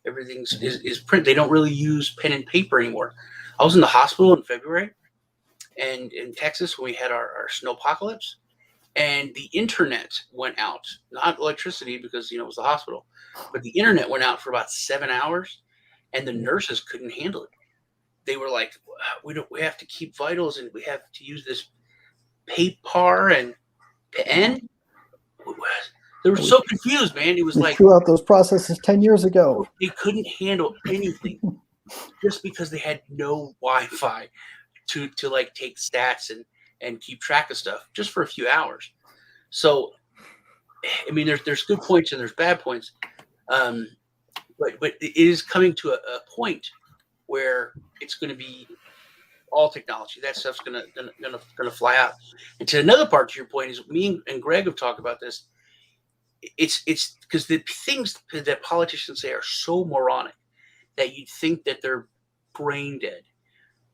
Speaker 6: Everything is print. They don't really use pen and paper anymore. I was in the hospital in February, and in Texas when we had our snowpocalypse, and the internet went out. Not electricity because it was the hospital, but the internet went out for about 7 hours, and the nurses couldn't handle it. They were like, "We have to keep vitals, and we have to use this paper and pen." They were so confused, man. It was like
Speaker 7: threw out those processes 10 years ago.
Speaker 6: They couldn't handle anything just because they had no Wi-Fi to like take stats and keep track of stuff just for a few hours. So, I mean, there's good points and there's bad points, but it is coming to a point where it's going to be all technology. That stuff's gonna fly out. And to another part to your point is me and Greg have talked about this. It's because the things that politicians say are so moronic that you'd think that they're brain dead.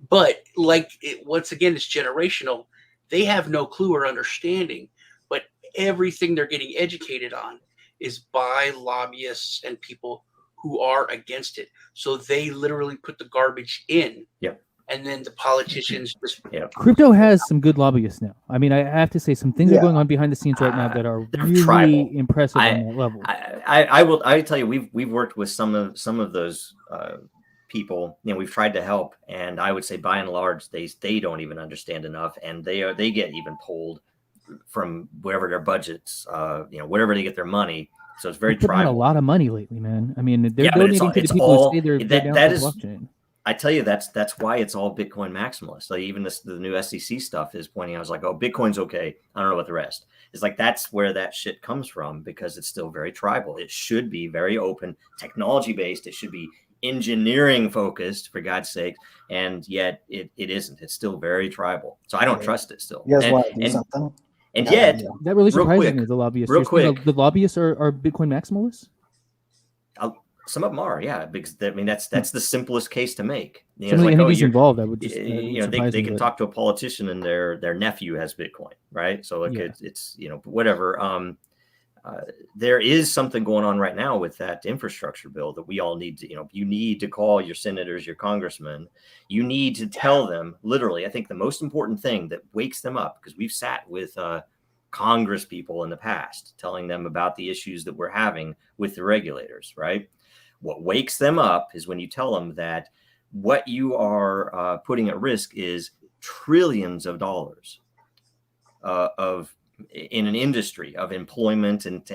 Speaker 6: But once again, it's generational. They have no clue or understanding, but everything they're getting educated on is by lobbyists and people who are against it. So they literally put the garbage in.
Speaker 4: Yep.
Speaker 6: And then the politicians just
Speaker 8: Crypto has some good lobbyists now. I mean, I have to say some things are going on behind the scenes right now that are really
Speaker 4: tribal.
Speaker 8: Impressive on that level.
Speaker 4: I tell you, we've worked with some of those people. We've tried to help, and I would say by and large they don't even understand enough, and they get even pulled from wherever their budgets, wherever they get their money. So it's very tribal.
Speaker 8: A lot of money lately, man. I mean, they're donating to the people who say they're down for blockchain.
Speaker 4: I tell you, that's why it's all Bitcoin maximalist. Like even the new SEC stuff is pointing. I was like, oh, Bitcoin's okay. I don't know about the rest. It's like that's where that shit comes from because it's still very tribal. It should be very open, technology based. It should be engineering focused, for God's sake, and yet it isn't. It's still very tribal. So I don't trust it still.
Speaker 7: You guys want to do something?
Speaker 4: And yet,
Speaker 8: that really surprises me. The lobbyists.
Speaker 4: Real quick,
Speaker 8: the lobbyists are Bitcoin maximalists.
Speaker 4: Some of them are, yeah, because I mean that's the simplest case to make.
Speaker 8: Somebody entities involved, I would just
Speaker 4: they can talk to a politician and their nephew has Bitcoin, right? So it's whatever. there is something going on right now with that infrastructure bill that we all need to, you need to call your senators, your congressmen. You need to tell them, literally, I think the most important thing that wakes them up, because we've sat with Congress people in the past, telling them about the issues that we're having with the regulators, right? What wakes them up is when you tell them that what you are putting at risk is trillions of dollars in an industry of employment and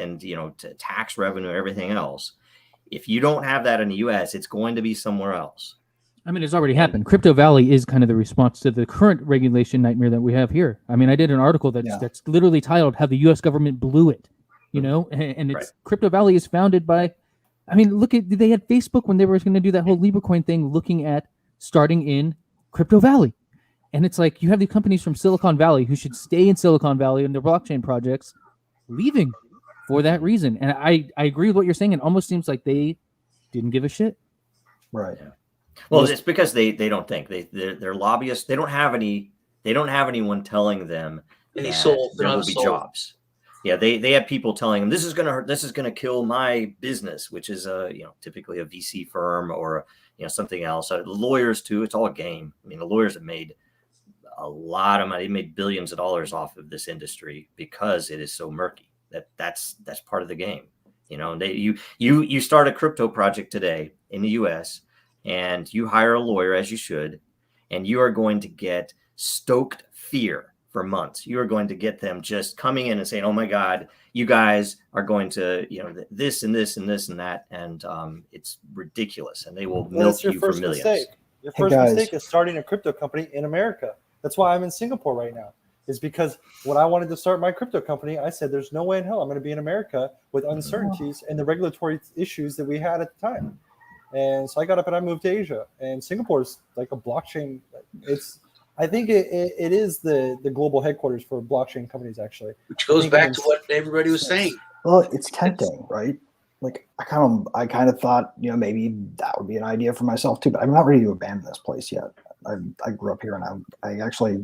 Speaker 4: tax revenue, everything else. If you don't have that in the U.S., it's going to be somewhere else.
Speaker 8: I mean, it's already happened. Crypto Valley is kind of the response to the current regulation nightmare that we have here. I mean, I did an article that's literally titled "How the U.S. Government Blew It," and it's right. Crypto Valley is founded by. I mean, they had Facebook when they were going to do that whole LibreCoin thing, looking at starting in Crypto Valley. And it's like you have these companies from Silicon Valley who should stay in Silicon Valley and their blockchain projects leaving for that reason. And I agree with what you're saying. It almost seems like they didn't give a shit.
Speaker 7: Right.
Speaker 4: Yeah. Well, it's because they don't think they're lobbyists. They don't have anyone telling them that there will be jobs. Yeah, they have people telling them this is gonna kill my business, which is typically a VC firm or something else. Lawyers too. It's all a game. I mean, the lawyers have made a lot of money. They made billions of dollars off of this industry because it is so murky. That's part of the game. You start a crypto project today in the U.S. and you hire a lawyer, as you should, and you are going to get stoked fear for months. You are going to get them just coming in and saying, "Oh my God, you guys are going to, this and this and this and that," and it's ridiculous. And they will milk you for millions.
Speaker 5: Mistake. Your first mistake is starting a crypto company in America. That's why I'm in Singapore right now. Is because when I wanted to start my crypto company, I said, "There's no way in hell I'm going to be in America with uncertainties and the regulatory issues that we had at the time." And so I got up and I moved to Asia. And Singapore is like a blockchain. I think it is the global headquarters for blockchain companies, actually.
Speaker 6: Which goes back to what everybody was saying.
Speaker 7: Well, it's tempting, right? Like I kind of thought, maybe that would be an idea for myself too. But I'm not ready to abandon this place yet. I grew up here, and I actually,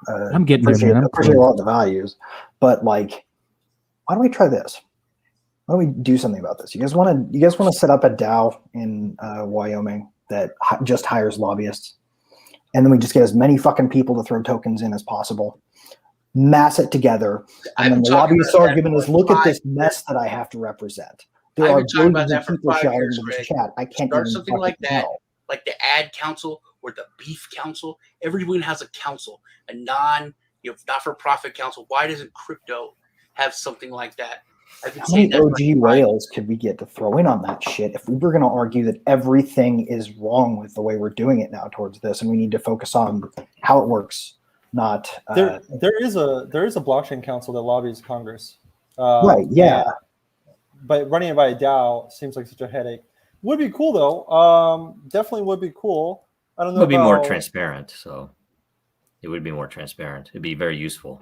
Speaker 8: I'm getting there, man.
Speaker 7: Appreciate a lot of the values, but like, why don't we try this? Why don't we do something about this? You guys want to set up a DAO in Wyoming that just hires lobbyists, and then we just get as many fucking people to throw tokens in as possible, mass it together, and then the lobbyist argument is, look at this mess that I have to represent. There are billions of people shouting into this chat. I can't
Speaker 6: start something like that, like the Ad Council or the Beef Council. Everyone has a council, a not-for-profit council. Why doesn't crypto have something like that?
Speaker 7: How many OG whales could we get to throw in on that shit if we were going to argue that everything is wrong with the way we're doing it now towards this, and we need to focus on how it works, not
Speaker 5: there is a blockchain council that lobbies Congress.
Speaker 7: Right, yeah.
Speaker 5: But running it by a DAO seems like such a headache. Would be cool though. Definitely would be cool. I don't know.
Speaker 4: It would be more transparent, so it would be more transparent. It'd be very useful.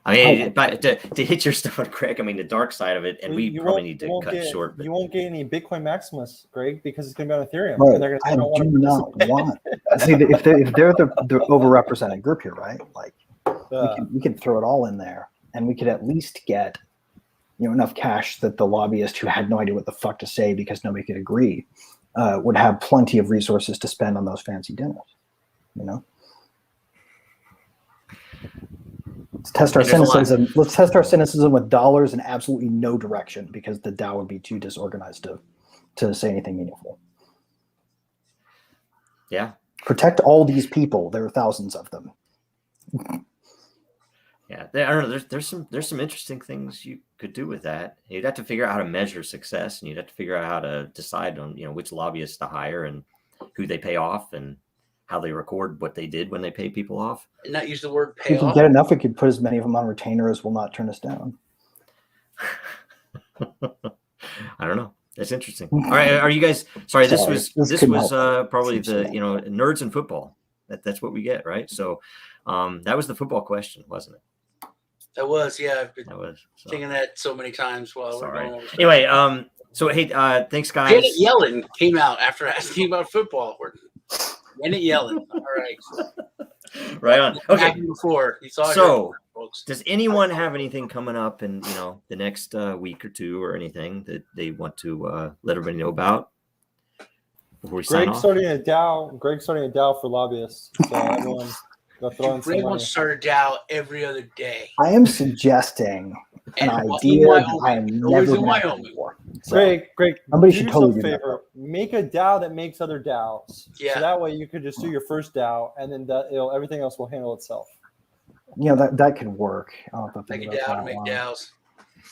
Speaker 4: I mean, but to hit your stuff on Greg, I mean, the dark side of it, and we probably need to cut short. But
Speaker 5: you won't get any Bitcoin Maximus, Greg, because it's going to be on Ethereum.
Speaker 7: Right.
Speaker 5: And they're going to
Speaker 7: I do not want. See, if they're the overrepresented group here, right? Like, we could throw it all in there, and we could at least get enough cash that the lobbyist who had no idea what the fuck to say because nobody could agree would have plenty of resources to spend on those fancy dinners. Let's test our cynicism. Let's test our cynicism with dollars and absolutely no direction, because the DAO would be too disorganized to say anything meaningful.
Speaker 4: Yeah.
Speaker 7: Protect all these people. There are thousands of them.
Speaker 4: Yeah, I don't know. There's some interesting things you could do with that. You'd have to figure out how to measure success, and you'd have to figure out how to decide on which lobbyists to hire and who they pay off and how they record what they did when they pay people off.
Speaker 6: And not use the word pay
Speaker 7: off. If we get enough, we could put as many of them on retainer as will not turn us down.
Speaker 4: I don't know. That's interesting. All right, are you guys? Sorry, this was probably the nerds in football. That's what we get, right? So that was the football question, wasn't it?
Speaker 6: That was, yeah. I've been thinking that so many times while we're going over stuff.
Speaker 4: Anyway, so hey, thanks, guys.
Speaker 6: Janet Yellen came out after asking about football. Janet Yellen. All right.
Speaker 4: Right on. Okay.
Speaker 6: Happened before. You saw it
Speaker 4: So,
Speaker 6: here, folks.
Speaker 4: does anyone have anything coming up in the next week or two, or anything that they want to let everybody know about before we sign
Speaker 5: Greg's
Speaker 4: off?
Speaker 5: starting a DAO for lobbyists. So everyone go throw in some
Speaker 6: Greg
Speaker 5: money.
Speaker 6: wants to start a DAO every other day.
Speaker 7: I am suggesting an
Speaker 6: And
Speaker 7: idea that I am
Speaker 6: Wyoming.
Speaker 7: never
Speaker 6: Always in
Speaker 7: gonna have
Speaker 6: Wyoming.
Speaker 7: before. So,
Speaker 5: Greg,
Speaker 7: somebody
Speaker 5: do
Speaker 7: should
Speaker 5: yourself
Speaker 7: totally
Speaker 5: a
Speaker 7: do that.
Speaker 5: favor. Make a DAO that makes other DAOs.
Speaker 6: Yeah.
Speaker 5: So that way you could just do your first DAO, and then everything else will handle itself.
Speaker 7: That could work. I'll have to think
Speaker 6: Make a
Speaker 7: about
Speaker 6: DAO to
Speaker 7: that
Speaker 6: make
Speaker 7: one.
Speaker 6: DAOs.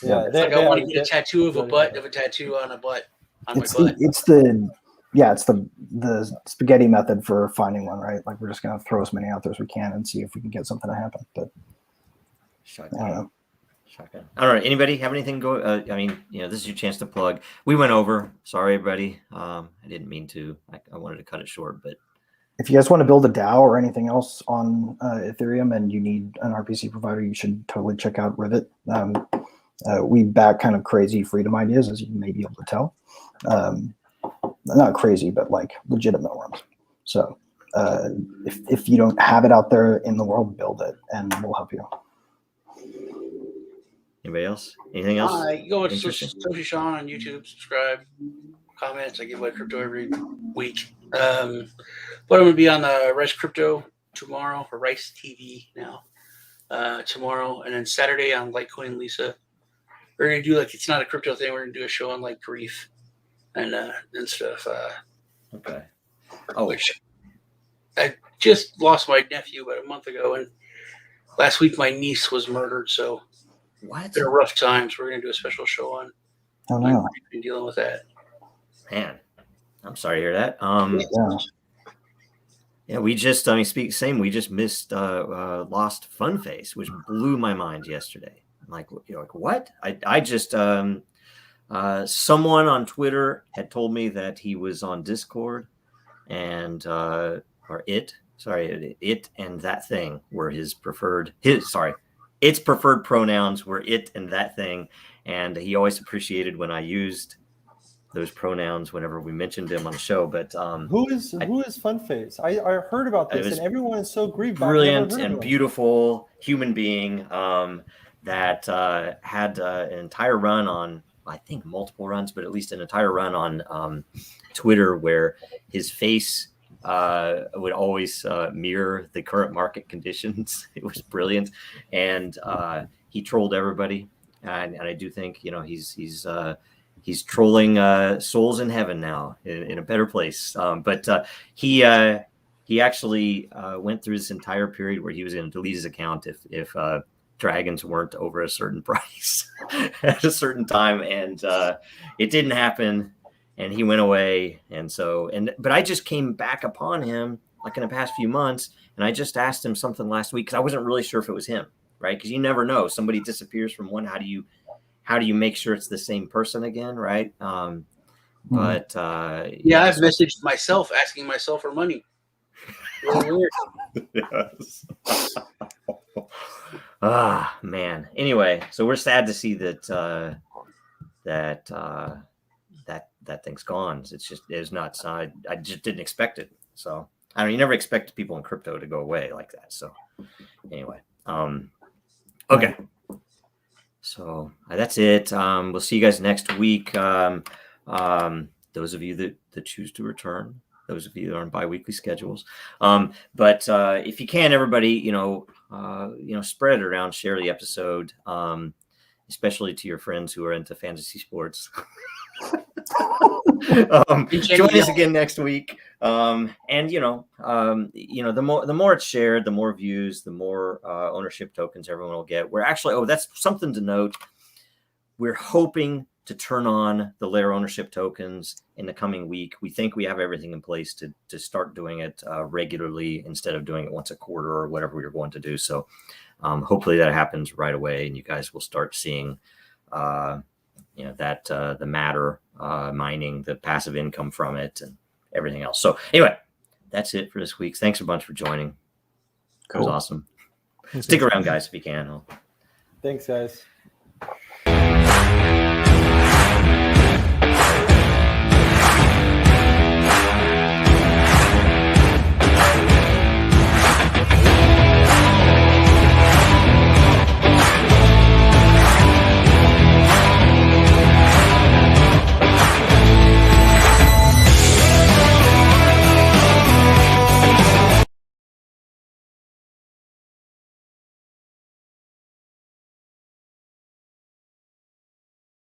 Speaker 5: Yeah,
Speaker 6: It's like I want to get a tattoo of a butt of a tattoo on a butt on
Speaker 7: It's
Speaker 6: my butt.
Speaker 7: it's the spaghetti method for finding one, right? Like we're just gonna throw as many out there as we can and see if we can get something to happen. But I don't know.
Speaker 4: Shotgun. All right. Anybody have anything go? This is your chance to plug. We went over. Sorry, everybody. I didn't mean to. I wanted to cut it short, but
Speaker 7: If you guys want to build a DAO or anything else on Ethereum and you need an RPC provider, you should totally check out Rivet. We back kind of crazy freedom ideas, as you may be able to tell. Not crazy, but like legitimate ones. So if you don't have it out there in the world, build it, and we'll help you.
Speaker 4: anybody else? Anything else?
Speaker 6: Go to
Speaker 4: Interesting.
Speaker 6: Social Sean on YouTube. Subscribe, comments. I give away crypto every week. But I'm gonna be on the Rice Crypto tomorrow, or Rice TV now. Tomorrow, and then Saturday on Litecoin Lisa. We're gonna do it's not a crypto thing. We're gonna do a show on grief and stuff.
Speaker 4: Okay.
Speaker 6: Which I just lost my nephew about a month ago, and last week my niece was murdered. So
Speaker 4: What?
Speaker 6: it's been a rough time. So we're gonna do a special show on
Speaker 7: Oh no.
Speaker 6: dealing with that.
Speaker 4: Man, I'm sorry to hear that.
Speaker 7: Yeah.
Speaker 4: Yeah, we just, we just missed Lost Fun Face, which blew my mind yesterday. I'm like, what? I just, someone on Twitter had told me that he was on Discord and, it and that thing were its preferred pronouns were it and that thing. And he always appreciated when I used those pronouns whenever we mentioned him on the show. But
Speaker 5: who is Funface? I heard about this, and everyone is so grieved.
Speaker 4: Brilliant and beautiful human being that had an entire run on, I think multiple runs, but at least an entire run on Twitter where his face would always mirror the current market conditions. It was brilliant, and he trolled everybody. And I do think he's trolling souls in heaven now in a better place. But he actually went through this entire period where he was going to delete his account if dragons weren't over a certain price at a certain time, and it didn't happen. And he went away, but I just came back upon him in the past few months, and I just asked him something last week because I wasn't really sure if it was him, right? Because you never know. Somebody disappears from one. How do you make sure it's the same person again, right? But
Speaker 6: I've messaged myself asking myself for money. Really weird.
Speaker 4: Yes. Man. Anyway, so we're sad to see that that thing's gone. It's not. I just didn't expect it. So you never expect people in crypto to go away like that. So anyway, okay. So that's it. We'll see you guys next week. Those of you that choose to return, those of you that are on bi-weekly schedules. But if you can, everybody, spread it around, share the episode, especially to your friends who are into fantasy sports. Join us again next week. The more it's shared, the more views, the more ownership tokens everyone will get. We're actually, that's something to note. We're hoping to turn on the layer ownership tokens in the coming week. We think we have everything in place to start doing it regularly instead of doing it once a quarter or whatever we're going to do. So hopefully that happens right away, and you guys will start seeing the matter mining, the passive income from it, and everything else. So anyway, that's it for this week. Thanks a bunch for joining. Cool. It was awesome. Stick around, guys, if you can.
Speaker 5: Thanks, guys.